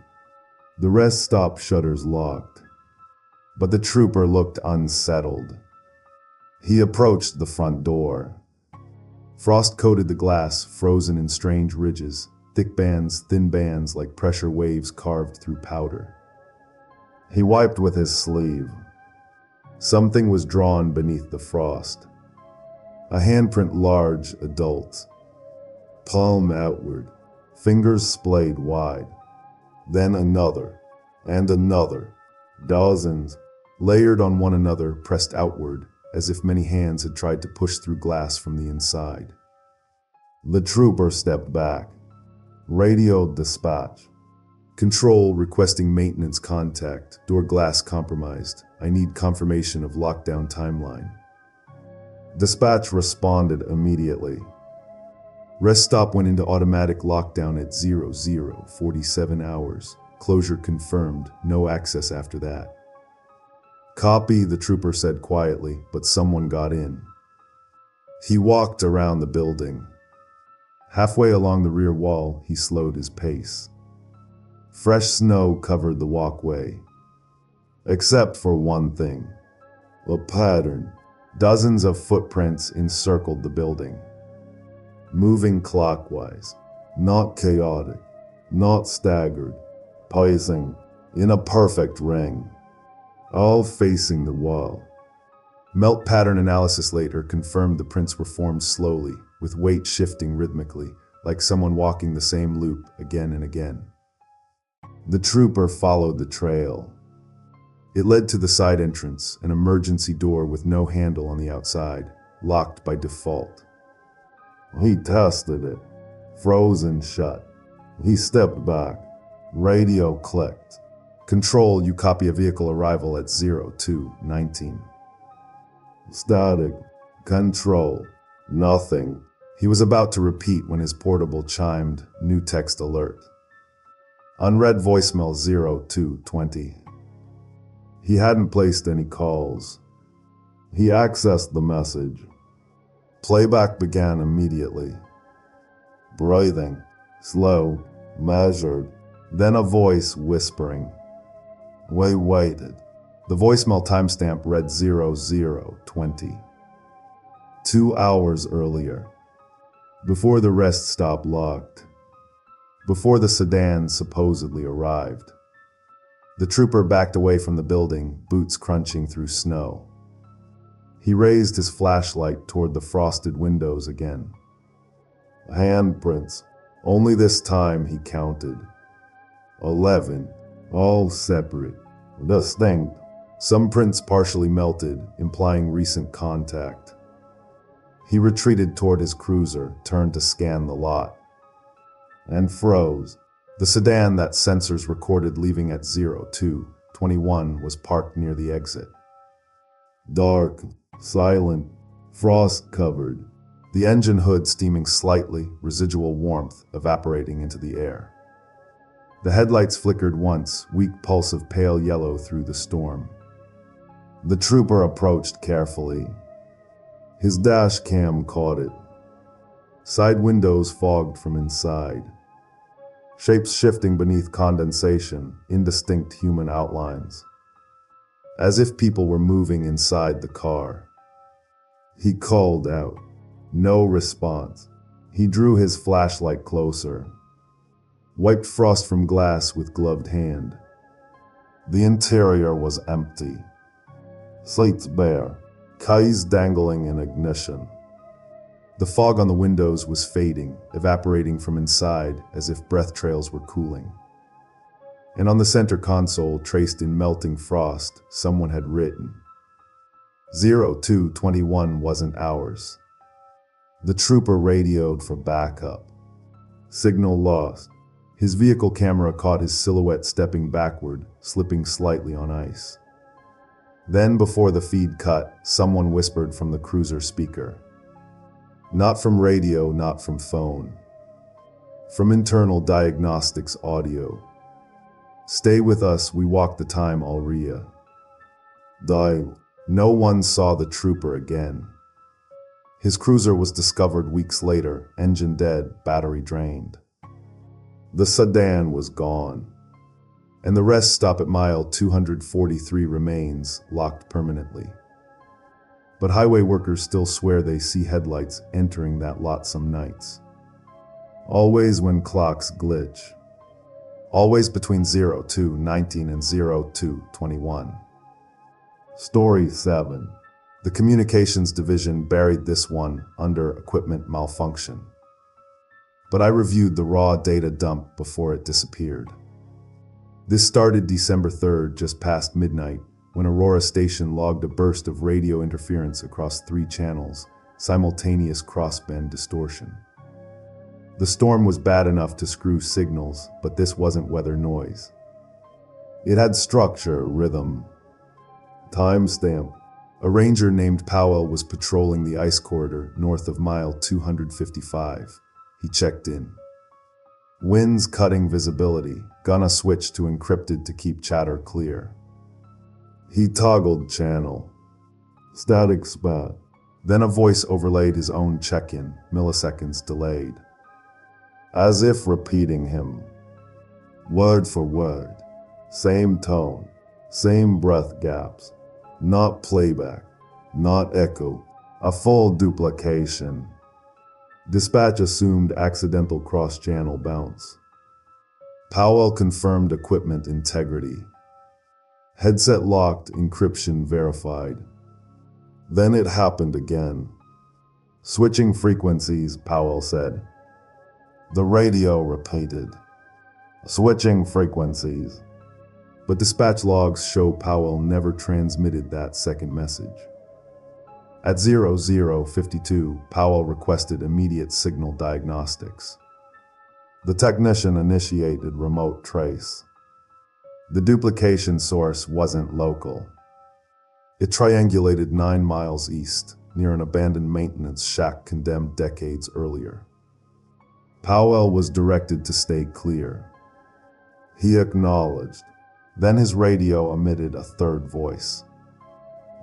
The rest stop shutters locked. But the trooper looked unsettled. He approached the front door. Frost coated the glass, frozen in strange ridges, thick bands, thin bands like pressure waves carved through powder. He wiped with his sleeve. Something was drawn beneath the frost. A handprint large, adult. Palm outward, fingers splayed wide. Then another, and another. Dozens, layered on one another, pressed outward, as if many hands had tried to push through glass from the inside. The trooper stepped back, radioed dispatch. Control requesting maintenance contact, door glass compromised. I need confirmation of lockdown timeline. Dispatch responded immediately. Rest stop went into automatic lockdown at 00:47 hours. Closure confirmed, no access after that. Copy, the trooper said quietly, but someone got in. He walked around the building. Halfway along the rear wall, he slowed his pace. Fresh snow covered the walkway. Except for one thing. A pattern. Dozens of footprints encircled the building. Moving clockwise. Not chaotic. Not staggered. Pacing. In a perfect ring. All facing the wall. Melt pattern analysis later confirmed the prints were formed slowly, with weight shifting rhythmically, like someone walking the same loop again and again. The trooper followed the trail. It led to the side entrance, an emergency door with no handle on the outside, locked by default. He tested it. Frozen shut. He stepped back. Radio clicked. Control, you copy a vehicle arrival at 0219. Static. Control. Nothing. He was about to repeat when his portable chimed, new text alert. Unread voicemail 0220. He hadn't placed any calls. He accessed the message. Playback began immediately. Breathing, slow, measured, then a voice whispering. We waited. The voicemail timestamp read 0020. 2 hours earlier. Before the rest stop locked. Before the sedan supposedly arrived. The trooper backed away from the building, boots crunching through snow. He raised his flashlight toward the frosted windows again. Handprints. Only this time he counted. 11. All separate. Distinct. Some prints partially melted, implying recent contact. He retreated toward his cruiser, turned to scan the lot. And froze. The sedan that sensors recorded leaving at 0221 was parked near the exit. Dark, silent, frost-covered. The engine hood steaming slightly, residual warmth evaporating into the air. The headlights flickered once, weak pulse of pale yellow through the storm. The trooper approached carefully. His dash cam caught it. Side windows fogged from inside. Shapes shifting beneath condensation, indistinct human outlines. As if people were moving inside the car. He called out. No response. He drew his flashlight closer. Wiped frost from glass with gloved hand. The interior was empty. Seats bare. Keys dangling in ignition. The fog on the windows was fading, evaporating from inside as if breath trails were cooling. And on the center console, traced in melting frost, someone had written, 0221 wasn't ours. The trooper radioed for backup. Signal lost. His vehicle camera caught his silhouette stepping backward, slipping slightly on ice. Then, before the feed cut, someone whispered from the cruiser speaker. Not from radio, not from phone. From internal diagnostics audio. Stay with us, we walk the time, Alria. Dial. No one saw the trooper again. His cruiser was discovered weeks later, engine dead, battery drained. The sedan was gone. And the rest stop at mile 243 remains, locked permanently. But highway workers still swear they see headlights entering that lot some nights. Always when clocks glitch. Always between 0219 and 0221. Story 7. The communications division buried this one under equipment malfunction. But I reviewed the raw data dump before it disappeared. This started December 3rd, just past midnight, when Aurora Station logged a burst of radio interference across 3 channels, simultaneous crossband distortion. The storm was bad enough to screw signals, but this wasn't weather noise. It had structure, rhythm. Timestamp. A ranger named Powell was patrolling the ice corridor north of mile 255. He checked in. Winds cutting visibility, gonna switch to encrypted to keep chatter clear. He toggled channel. Static spot. Then a voice overlaid his own check-in, milliseconds delayed. As if repeating him. Word for word. Same tone. Same breath gaps. Not playback. Not echo. A full duplication. Dispatch assumed accidental cross-channel bounce. Powell confirmed equipment integrity. Headset locked, encryption verified. Then it happened again. Switching frequencies, Powell said. The radio repeated. Switching frequencies. But dispatch logs show Powell never transmitted that second message. At 0052, Powell requested immediate signal diagnostics. The technician initiated remote trace. The duplication source wasn't local. It triangulated 9 miles east, near an abandoned maintenance shack condemned decades earlier. Powell was directed to stay clear. He acknowledged. Then his radio emitted a third voice.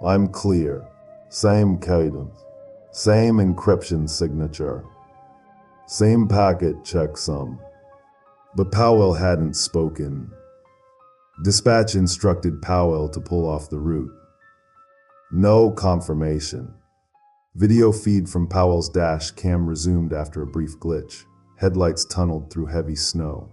I'm clear. Same cadence. Same encryption signature. Same packet checksum. But Powell hadn't spoken. Dispatch instructed Powell to pull off the route. No confirmation. Video feed from Powell's dash cam resumed after a brief glitch. Headlights tunneled through heavy snow.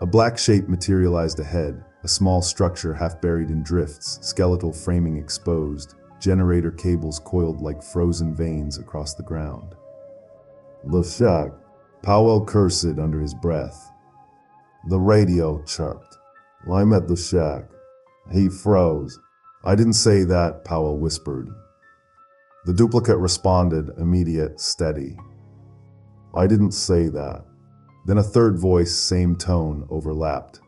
A black shape materialized ahead, a small structure half buried in drifts, skeletal framing exposed, generator cables coiled like frozen veins across the ground. The shack. Powell cursed under his breath. The radio chirped. I'm at the shack. He froze. I didn't say that, Powell whispered. The duplicate responded, immediate, steady. I didn't say that. Then a third voice, same tone, overlapped.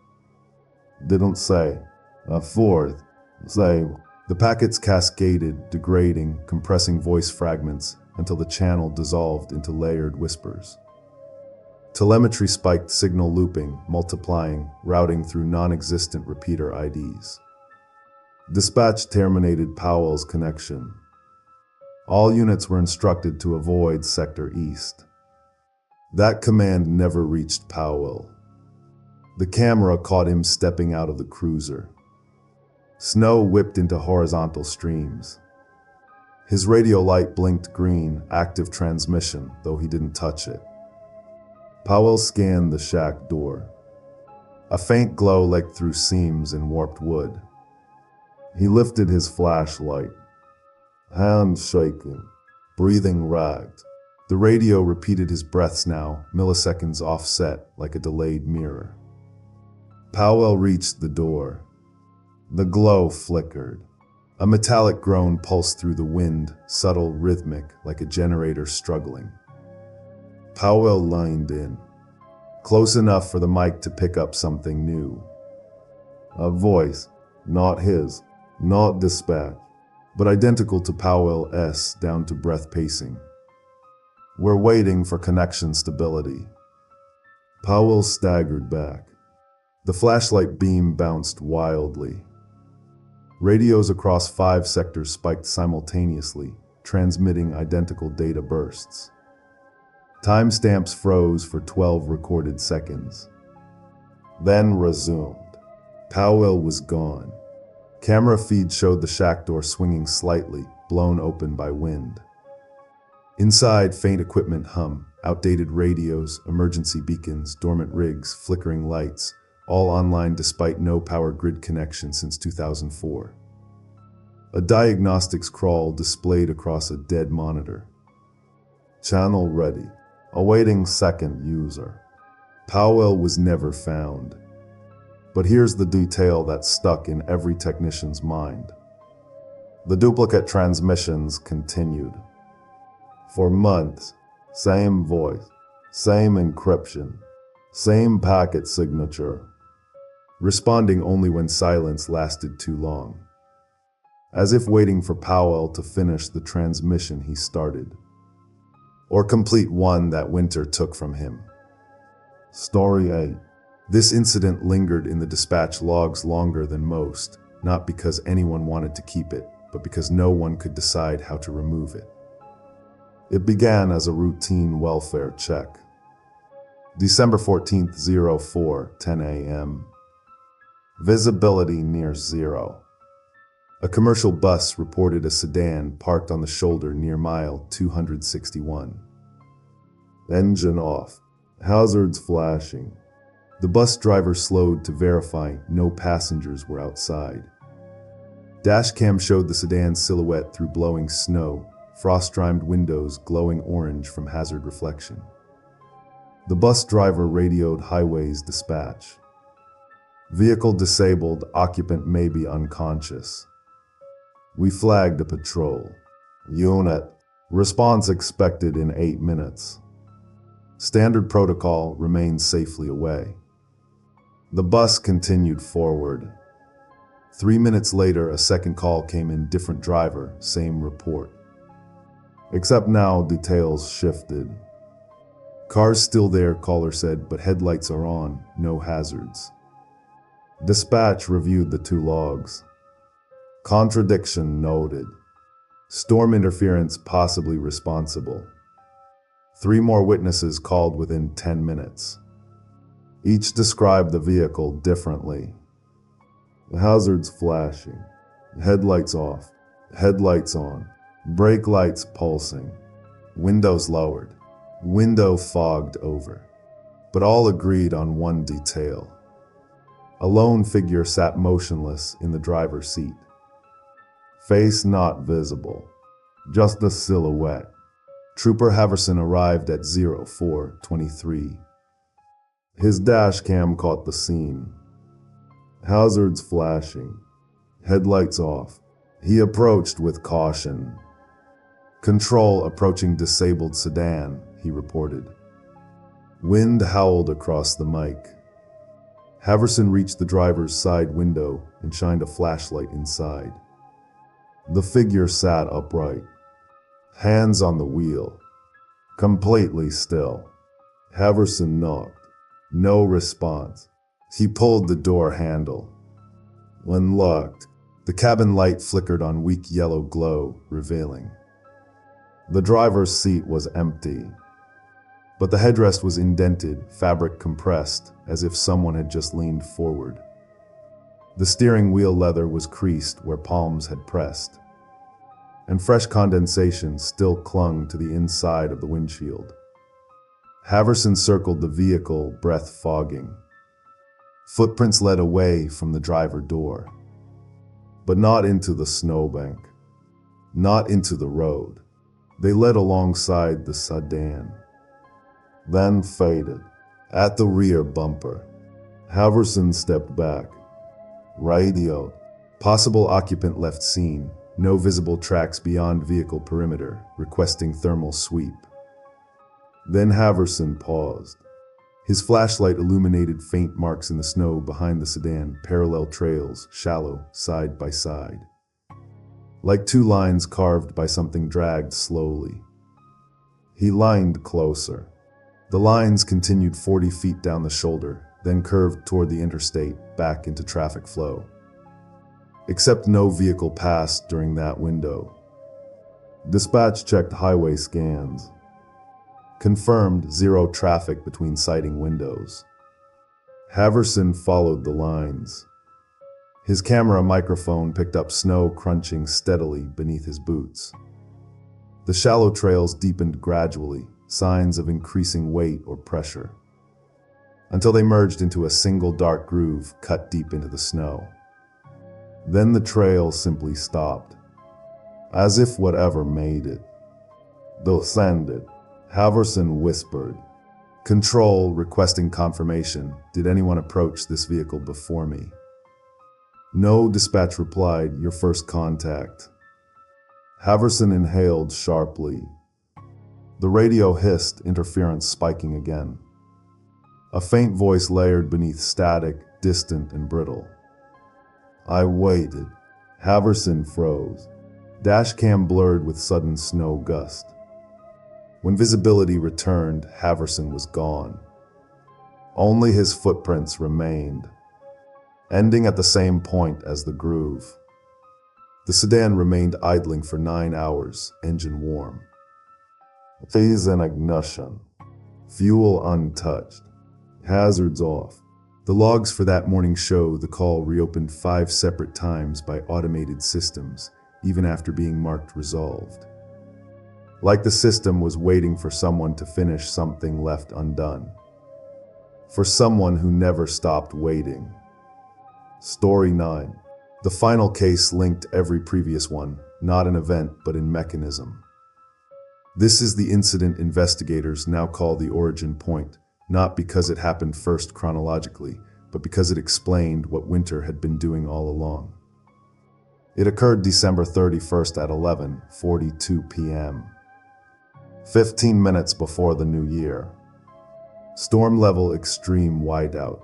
Didn't say. A fourth. Say. The packets cascaded, degrading, compressing voice fragments until the channel dissolved into layered whispers. Telemetry spiked, signal looping, multiplying, routing through non-existent repeater IDs. Dispatch terminated Powell's connection. All units were instructed to avoid Sector East. That command never reached Powell. The camera caught him stepping out of the cruiser. Snow whipped into horizontal streams. His radio light blinked green, active transmission, though he didn't touch it. Powell scanned the shack door. A faint glow leaked through seams in warped wood. He lifted his flashlight. Hand shaking, breathing ragged. The radio repeated his breaths now, milliseconds offset like a delayed mirror. Powell reached the door. The glow flickered. A metallic groan pulsed through the wind, subtle, rhythmic, like a generator struggling. Powell leaned in, close enough for the mic to pick up something new. A voice, not his, not dispatch, but identical to Powell's down to breath pacing. We're waiting for connection stability. Powell staggered back. The flashlight beam bounced wildly. Radios across 5 sectors spiked simultaneously, transmitting identical data bursts. Timestamps froze for 12 recorded seconds. Then resumed. Powell was gone. Camera feed showed the shack door swinging slightly, blown open by wind. Inside, faint equipment hum, outdated radios, emergency beacons, dormant rigs, flickering lights, all online despite no power grid connection since 2004. A diagnostics crawl displayed across a dead monitor. Channel ready. Awaiting second user. Powell was never found. But here's the detail that stuck in every technician's mind. The duplicate transmissions continued. For months, same voice, same encryption, same packet signature, responding only when silence lasted too long. As if waiting for Powell to finish the transmission he started, or complete one that winter took from him. Story 8. This incident lingered in the dispatch logs longer than most, not because anyone wanted to keep it, but because no one could decide how to remove it. It began as a routine welfare check. December 14th, 04, 10 a.m. Visibility near zero. A commercial bus reported a sedan parked on the shoulder near mile 261. Engine off. Hazards flashing. The bus driver slowed to verify no passengers were outside. Dashcam showed the sedan's silhouette through blowing snow, frost-rimed windows glowing orange from hazard reflection. The bus driver radioed highways dispatch. Vehicle disabled, occupant may be unconscious. We flagged a patrol. Unit. Response expected in 8 minutes. Standard protocol remains safely away. The bus continued forward. 3 minutes later, a second call came in, different driver, same report. Except now, details shifted. Car's still there, caller said, but headlights are on, no hazards. Dispatch reviewed the 2 logs. Contradiction noted. Storm interference possibly responsible. 3 more witnesses called within 10 minutes. Each described the vehicle differently. The hazards flashing, headlights off, headlights on, brake lights pulsing, windows lowered, window fogged over. But all agreed on one detail. A lone figure sat motionless in the driver's seat. Face not visible, just a silhouette. Trooper Haverson arrived at 0423. His dash cam caught the scene. Hazards flashing, headlights off. He approached with caution. Control approaching disabled sedan, he reported. Wind howled across the mic. Haverson reached the driver's side window and shined a flashlight inside. The figure sat upright, hands on the wheel, completely still. Haverson knocked. No response. He pulled the door handle. When locked, the cabin light flickered on weak yellow glow, revealing. The driver's seat was empty, but the headrest was indented, fabric compressed, as if someone had just leaned forward. The steering wheel leather was creased where palms had pressed, and fresh condensation still clung to the inside of the windshield. Haverson circled the vehicle, breath fogging. Footprints led away from the driver door, but not into the snowbank, not into the road. They led alongside the sedan, then faded. At the rear bumper, Haverson stepped back. Radio. Possible occupant left scene. No visible tracks beyond vehicle perimeter, requesting thermal sweep. Then Haverson paused. His flashlight illuminated faint marks in the snow behind the sedan, parallel trails, shallow, side by side. Like 2 lines carved by something dragged slowly. He lined closer. The lines continued 40 feet down the shoulder, then curved toward the interstate, back into traffic flow. Except no vehicle passed during that window. Dispatch checked highway scans. Confirmed 0 traffic between sighting windows. Haverson followed the lines. His camera microphone picked up snow crunching steadily beneath his boots. The shallow trails deepened gradually, signs of increasing weight or pressure, until they merged into a single dark groove cut deep into the snow. Then the trail simply stopped, as if whatever made it. Descended. Haverson whispered. Control requesting confirmation. Did anyone approach this vehicle before me? No, dispatch replied. Your first contact. Haverson inhaled sharply. The radio hissed, interference spiking again. A faint voice layered beneath static, distant and brittle. I waited. Haverson froze. Dashcam blurred with sudden snow gust. When visibility returned, Haverson was gone. Only his footprints remained, ending at the same point as the groove. The sedan remained idling for 9 hours, engine warm. Phase in ignition. Fuel untouched. Hazards off. The logs for that morning show the call reopened 5 separate times by automated systems, even after being marked resolved. Like the system was waiting for someone to finish something left undone. For someone who never stopped waiting. Story 9. The final case linked every previous one, not in event but in mechanism. This is the incident investigators now call the origin point, not because it happened first chronologically, but because it explained what Winter had been doing all along. It occurred December 31st at 11:42 p.m., 15 minutes before the new year. Storm level extreme whiteout.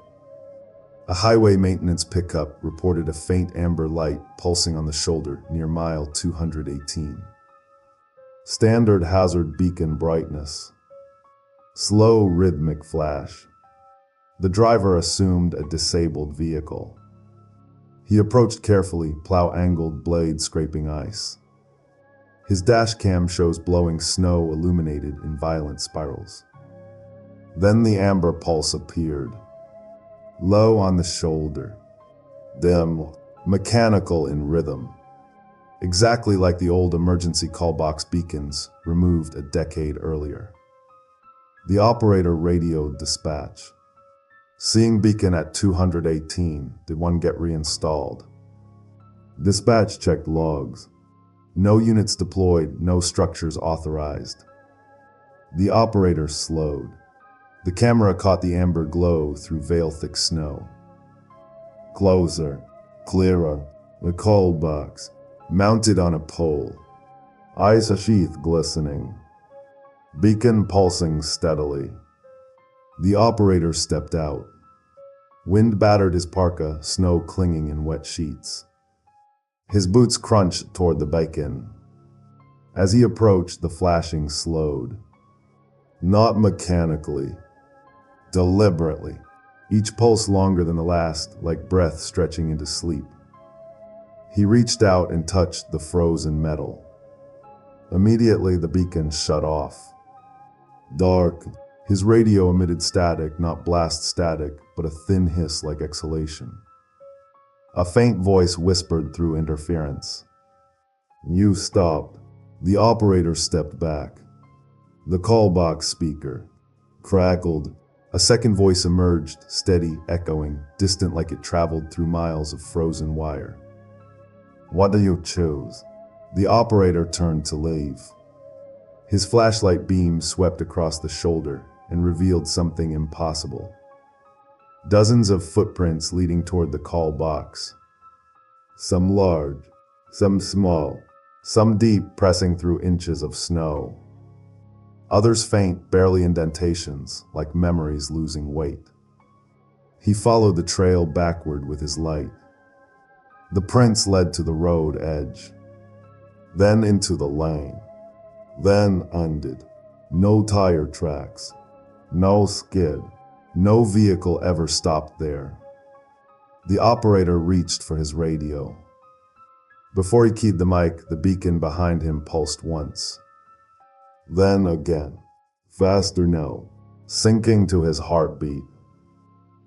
A highway maintenance pickup reported a faint amber light pulsing on the shoulder near mile 218. Standard hazard beacon brightness. Slow rhythmic flash. The driver assumed a disabled vehicle. He approached carefully, plow-angled blade scraping ice. His dash cam shows blowing snow illuminated in violent spirals. Then the amber pulse appeared. Low on the shoulder. Dim, mechanical in rhythm. Exactly like the old emergency call box beacons removed a decade earlier. The operator radioed dispatch. Seeing beacon at 218, did one get reinstalled? Dispatch checked logs. No units deployed, no structures authorized. The operator slowed. The camera caught the amber glow through veil-thick snow. Closer, clearer, the call box, mounted on a pole. Ice sheath glistening. Beacon pulsing steadily. The operator stepped out. Wind battered his parka, snow clinging in wet sheets. His boots crunched toward the beacon. As he approached, the flashing slowed. Not mechanically. Deliberately. Each pulse longer than the last, like breath stretching into sleep. He reached out and touched the frozen metal. Immediately, the beacon shut off. Dark. His radio emitted static, not blast static, but a thin hiss like exhalation. A faint voice whispered through interference. You stopped. The operator stepped back. The call box speaker crackled. A second voice emerged, steady, echoing, distant like it traveled through miles of frozen wire. What do you choose? The operator turned to leave. His flashlight beam swept across the shoulder and revealed something impossible. Dozens of footprints leading toward the call box. Some large, some small, some deep, pressing through inches of snow. Others faint, barely indentations, like memories losing weight. He followed the trail backward with his light. The prints led to the road edge, then into the lane, then undid. No tire tracks, no skid, no vehicle ever stopped there. The operator reached for his radio. Before he keyed the mic, the beacon behind him pulsed once. Then again, faster now, sinking to his heartbeat.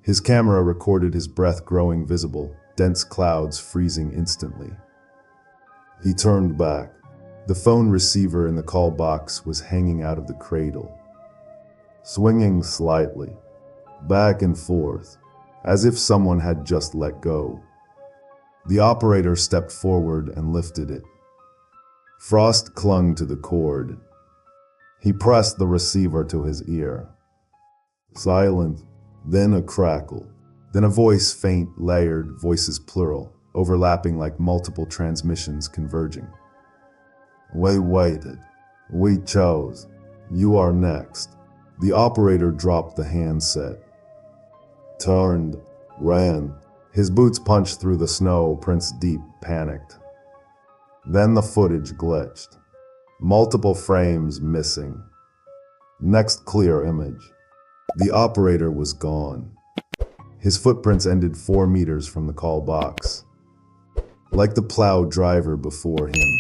His camera recorded his breath growing visible, dense clouds freezing instantly. He turned back. The phone receiver in the call box was hanging out of the cradle, swinging slightly, back and forth, as if someone had just let go. The operator stepped forward and lifted it. Frost clung to the cord. He pressed the receiver to his ear. Silence, then a crackle, then a voice, faint, layered, voices plural, overlapping like multiple transmissions converging. We waited. We chose. You are next. The operator dropped the handset. Turned, ran. His boots punched through the snow, prints deep, panicked. Then the footage glitched. Multiple frames missing. Next clear image. The operator was gone. His footprints ended 4 meters from the call box. Like the plow driver before him.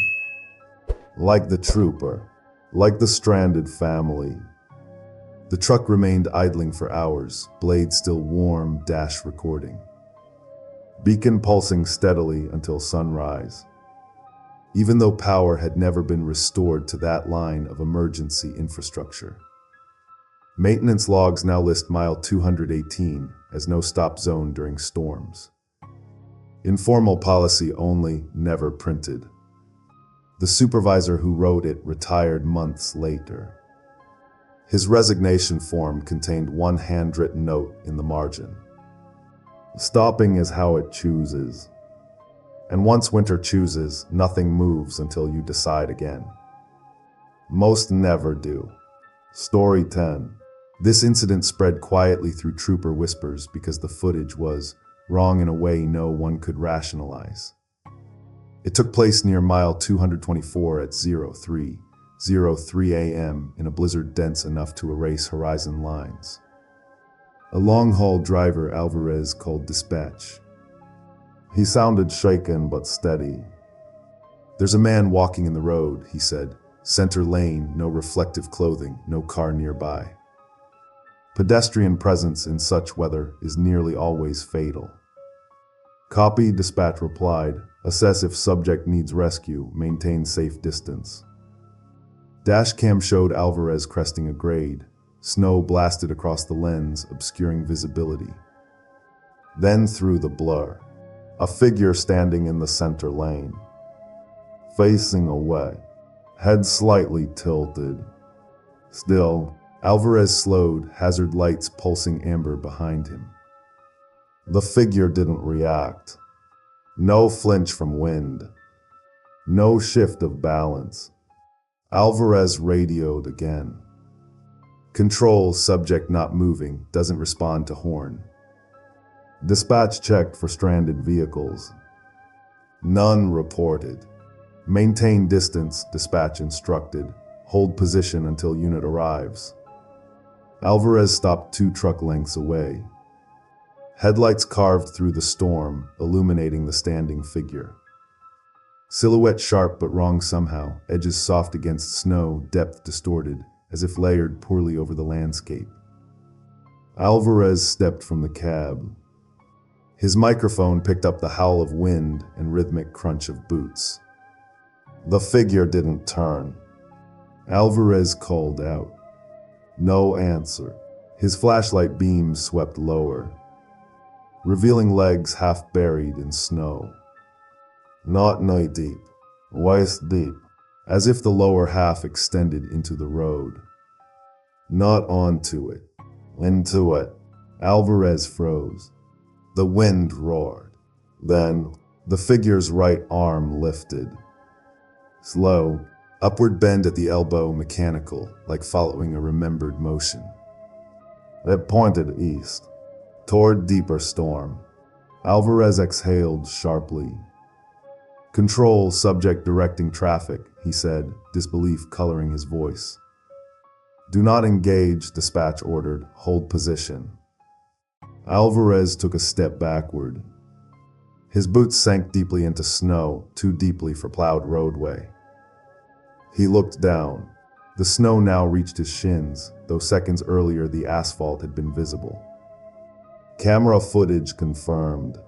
Like the trooper. Like the stranded family. The truck remained idling for hours, blade still warm, dash recording. Beacon pulsing steadily until sunrise. Even though power had never been restored to that line of emergency infrastructure. Maintenance logs now list mile 218 as no stop zone during storms. Informal policy only, never printed. The supervisor who wrote it retired months later. His resignation form contained one handwritten note in the margin. Stopping is how it chooses. And once winter chooses, nothing moves until you decide again. Most never do. Story 10. This incident spread quietly through trooper whispers because the footage was wrong in a way no one could rationalize. It took place near mile 224 at 03:03 a.m. in a blizzard dense enough to erase horizon lines. A long-haul driver, Alvarez, called dispatch. He sounded shaken but steady. "There's a man walking in the road," he said. "Center lane, no reflective clothing, no car nearby." Pedestrian presence in such weather is nearly always fatal. "Copy," dispatch replied. "Assess if subject needs rescue, maintain safe distance." Dashcam showed Alvarez cresting a grade. Snow blasted across the lens, obscuring visibility. Then through the blur, a figure standing in the center lane. Facing away, head slightly tilted. Still, Alvarez slowed, hazard lights pulsing amber behind him. The figure didn't react. No flinch from wind. No shift of balance. Alvarez radioed again. "Control, subject not moving, doesn't respond to horn." Dispatch checked for stranded vehicles. None reported. "Maintain distance," dispatch instructed. "Hold position until unit arrives." Alvarez stopped 2 truck lengths away. Headlights carved through the storm, illuminating the standing figure. Silhouette sharp but wrong somehow, edges soft against snow, depth distorted, as if layered poorly over the landscape. Alvarez stepped from the cab. His microphone picked up the howl of wind and rhythmic crunch of boots. The figure didn't turn. Alvarez called out. No answer. His flashlight beam swept lower, revealing legs half buried in snow. Not knee deep, waist deep, as if the lower half extended into the road. Not onto it, into it. Alvarez froze. The wind roared. Then, the figure's right arm lifted. Slow, upward bend at the elbow, mechanical, like following a remembered motion. It pointed east, toward deeper storm. Alvarez exhaled sharply. "Control, subject directing traffic," he said, disbelief coloring his voice. "Do not engage," dispatch ordered. "Hold position." Alvarez took a step backward. His boots sank deeply into snow, too deeply for plowed roadway. He looked down. The snow now reached his shins, though seconds earlier the asphalt had been visible. Camera footage confirmed.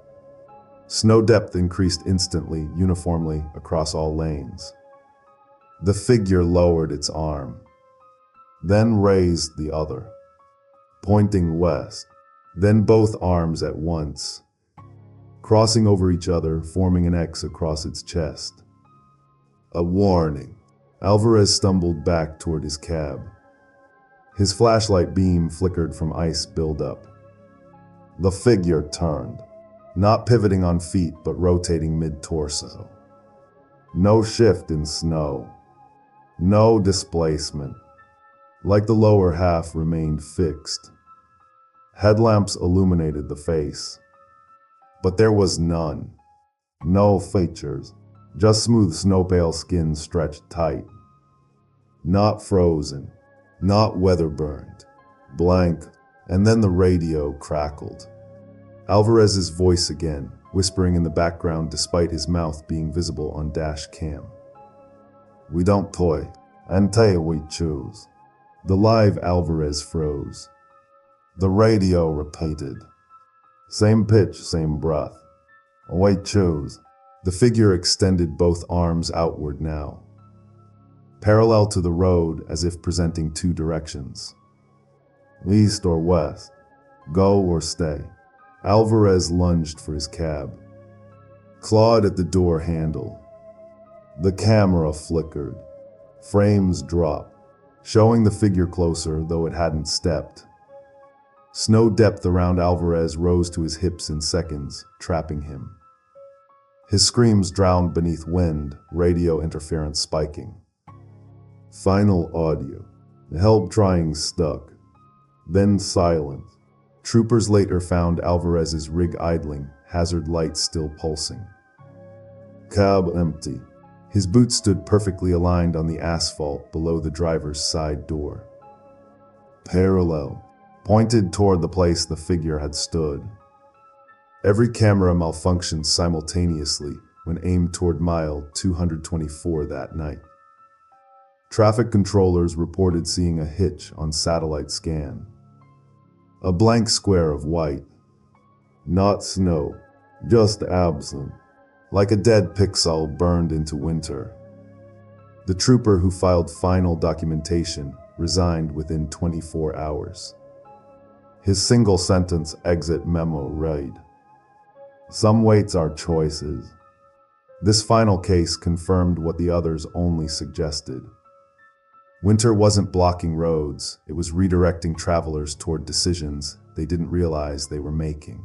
Snow depth increased instantly, uniformly, across all lanes. The figure lowered its arm, then raised the other, pointing west, then both arms at once, crossing over each other, forming an X across its chest. A warning. Alvarez stumbled back toward his cab. His flashlight beam flickered from ice buildup. The figure turned, not pivoting on feet but rotating mid-torso. No shift in snow. No displacement. Like the lower half remained fixed. Headlamps illuminated the face. But there was none. No features. Just smooth snow-pale skin stretched tight. Not frozen. Not weather-burned. Blank. And then the radio crackled. Alvarez's voice again, whispering in the background despite his mouth being visible on dash cam. "We don't toy, until we choose." The live Alvarez froze. The radio repeated. Same pitch, same breath. "We choose." The figure extended both arms outward now, parallel to the road as if presenting 2 directions. East or west, go or stay. Alvarez lunged for his cab, clawed at the door handle. The camera flickered. Frames dropped, showing the figure closer, though it hadn't stepped. Snow depth around Alvarez rose to his hips in seconds, trapping him. His screams drowned beneath wind, radio interference spiking. Final audio. Help trying stuck. Then silence. Troopers later found Alvarez's rig idling, hazard lights still pulsing. Cab empty. His boots stood perfectly aligned on the asphalt below the driver's side door. Parallel. Pointed toward the place the figure had stood. Every camera malfunctioned simultaneously when aimed toward mile 224 that night. Traffic controllers reported seeing a hitch on satellite scan. A blank square of white. Not snow, just absent, like a dead pixel burned into winter. The trooper who filed final documentation resigned within 24 hours. His single-sentence exit memo read, "Some weights are choices." This final case confirmed what the others only suggested. Winter wasn't blocking roads, it was redirecting travelers toward decisions they didn't realize they were making.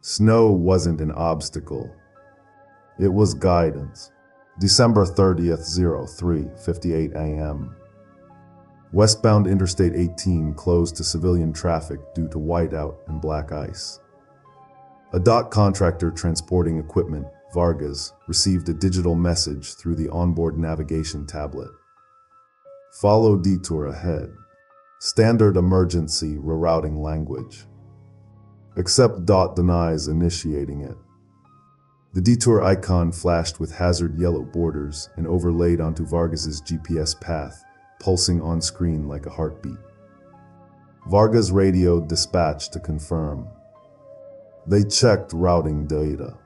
Snow wasn't an obstacle. It was guidance. December 30th, 03:58 a.m. Westbound Interstate 18 closed to civilian traffic due to whiteout and black ice. A dock contractor transporting equipment, Vargas, received a digital message through the onboard navigation tablet. Follow detour ahead. Standard emergency rerouting language. Accept. Denies initiating it. The detour icon flashed with hazard yellow borders and overlaid onto Vargas's GPS path, pulsing on screen like a heartbeat. Vargas radioed dispatch to confirm. They checked routing data.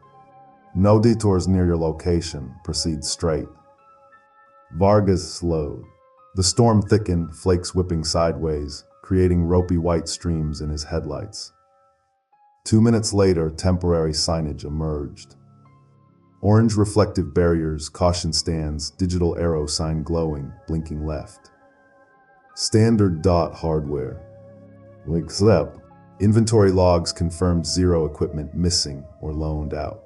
No detours near your location. Proceed straight. Vargas slowed. The storm thickened, flakes whipping sideways, creating ropey white streams in his headlights. 2 minutes later, temporary signage emerged. Orange reflective barriers, caution stands, digital arrow sign glowing, blinking left. Standard. Hardware. Except, inventory logs confirmed 0 equipment missing or loaned out.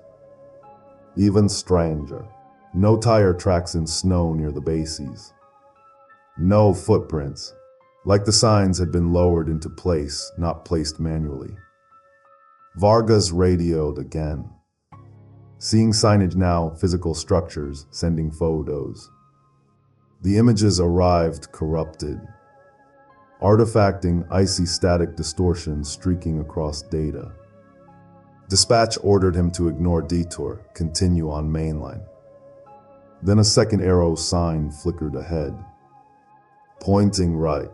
Even stranger. No tire tracks in snow near the bases. No footprints, like the signs had been lowered into place, not placed manually. Vargas radioed again. Seeing signage now, physical structures, sending photos. The images arrived corrupted. Artifacting, icy static distortion streaking across data. Dispatch ordered him to ignore detour, continue on mainline. Then a second arrow sign flickered ahead. Pointing right.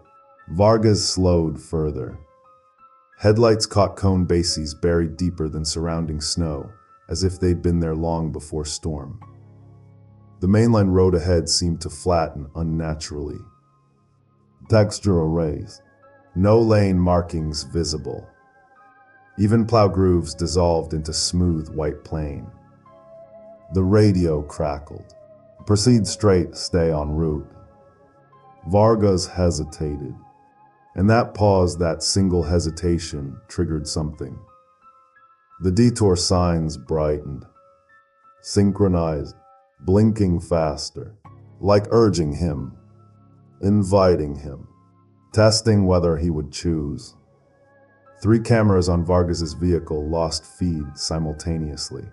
Vargas slowed further. Headlights caught cone bases buried deeper than surrounding snow, as if they'd been there long before storm. The mainline road ahead seemed to flatten unnaturally. Texture erased. No lane markings visible. Even plow grooves dissolved into smooth white plain. The radio crackled. Proceed straight, stay en route. Vargas hesitated, and that pause, that single hesitation, triggered something. The detour signs brightened, synchronized, blinking faster, like urging him, inviting him, testing whether he would choose. 3 cameras on Vargas's vehicle lost feed simultaneously.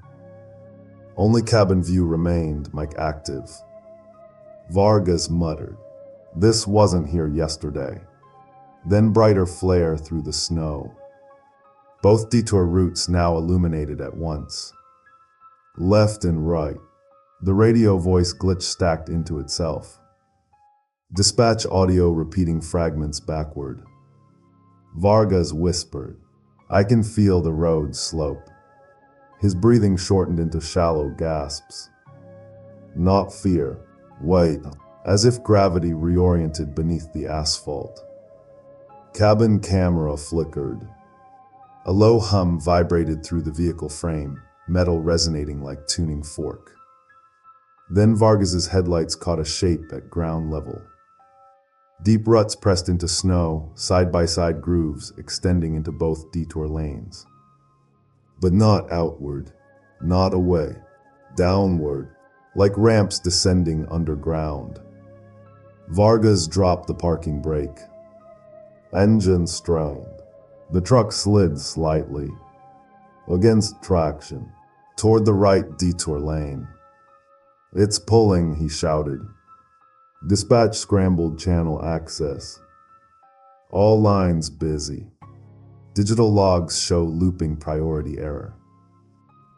Only cabin view remained, mic active. Vargas muttered, "This wasn't here yesterday." Then brighter flare through the snow. Both detour routes now illuminated at once. Left and right. The radio voice glitch stacked into itself. Dispatch audio repeating fragments backward. Vargas whispered, "I can feel the road slope." His breathing shortened into shallow gasps. Not fear. Wait. As if gravity reoriented beneath the asphalt. Cabin camera flickered. A low hum vibrated through the vehicle frame, metal resonating like tuning fork. Then Vargas's headlights caught a shape at ground level. Deep ruts pressed into snow, side-by-side grooves extending into both detour lanes. But not outward, not away, downward, like ramps descending underground. Vargas dropped the parking brake. Engine strained. The truck slid slightly, against traction, toward the right detour lane. "It's pulling," he shouted. Dispatch scrambled channel access. All lines busy. Digital logs show looping priority error.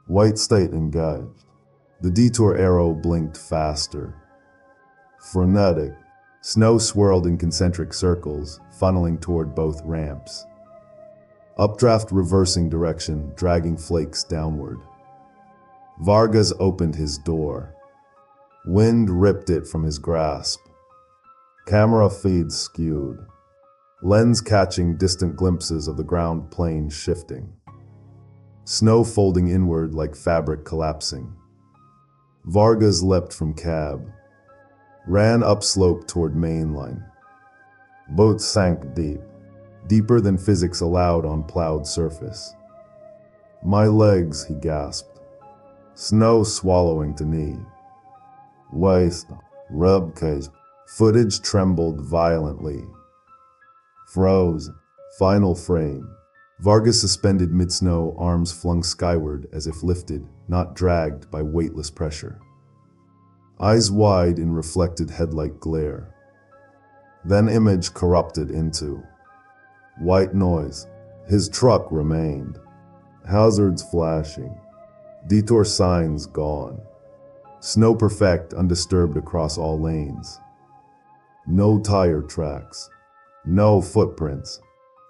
White state engaged. The detour arrow blinked faster. Frenetic. Snow swirled in concentric circles, funneling toward both ramps. Updraft reversing direction, dragging flakes downward. Vargas opened his door. Wind ripped it from his grasp. Camera feed skewed, lens catching distant glimpses of the ground plane shifting. Snow folding inward like fabric collapsing. Vargas leapt from cab, ran upslope toward mainline. Boat sank deep, deeper than physics allowed on plowed surface. "My legs," he gasped. Snow swallowing to knee. Waist, rib cage. Footage trembled violently. Froze. Final frame. Vargas suspended mid-snow, arms flung skyward as if lifted, not dragged by weightless pressure. Eyes wide in reflected headlight glare. Then image corrupted into white noise. His truck remained. Hazards flashing. Detour signs gone. Snow perfect, undisturbed across all lanes. No tire tracks. No footprints.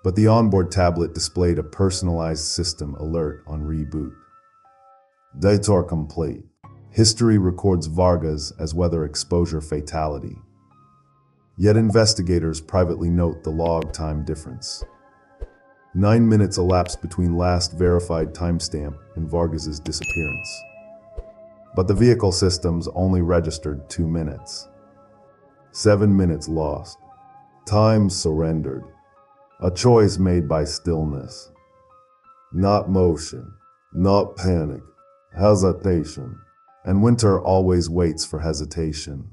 But the onboard tablet displayed a personalized system alert on reboot. Detour complete. History records Vargas as weather exposure fatality. Yet investigators privately note the log time difference. 9 minutes elapsed between last verified timestamp and Vargas's disappearance. But the vehicle systems only registered 2 minutes. 7 minutes lost. Time surrendered. A choice made by stillness. Not motion, not panic, hesitation. And winter always waits for hesitation.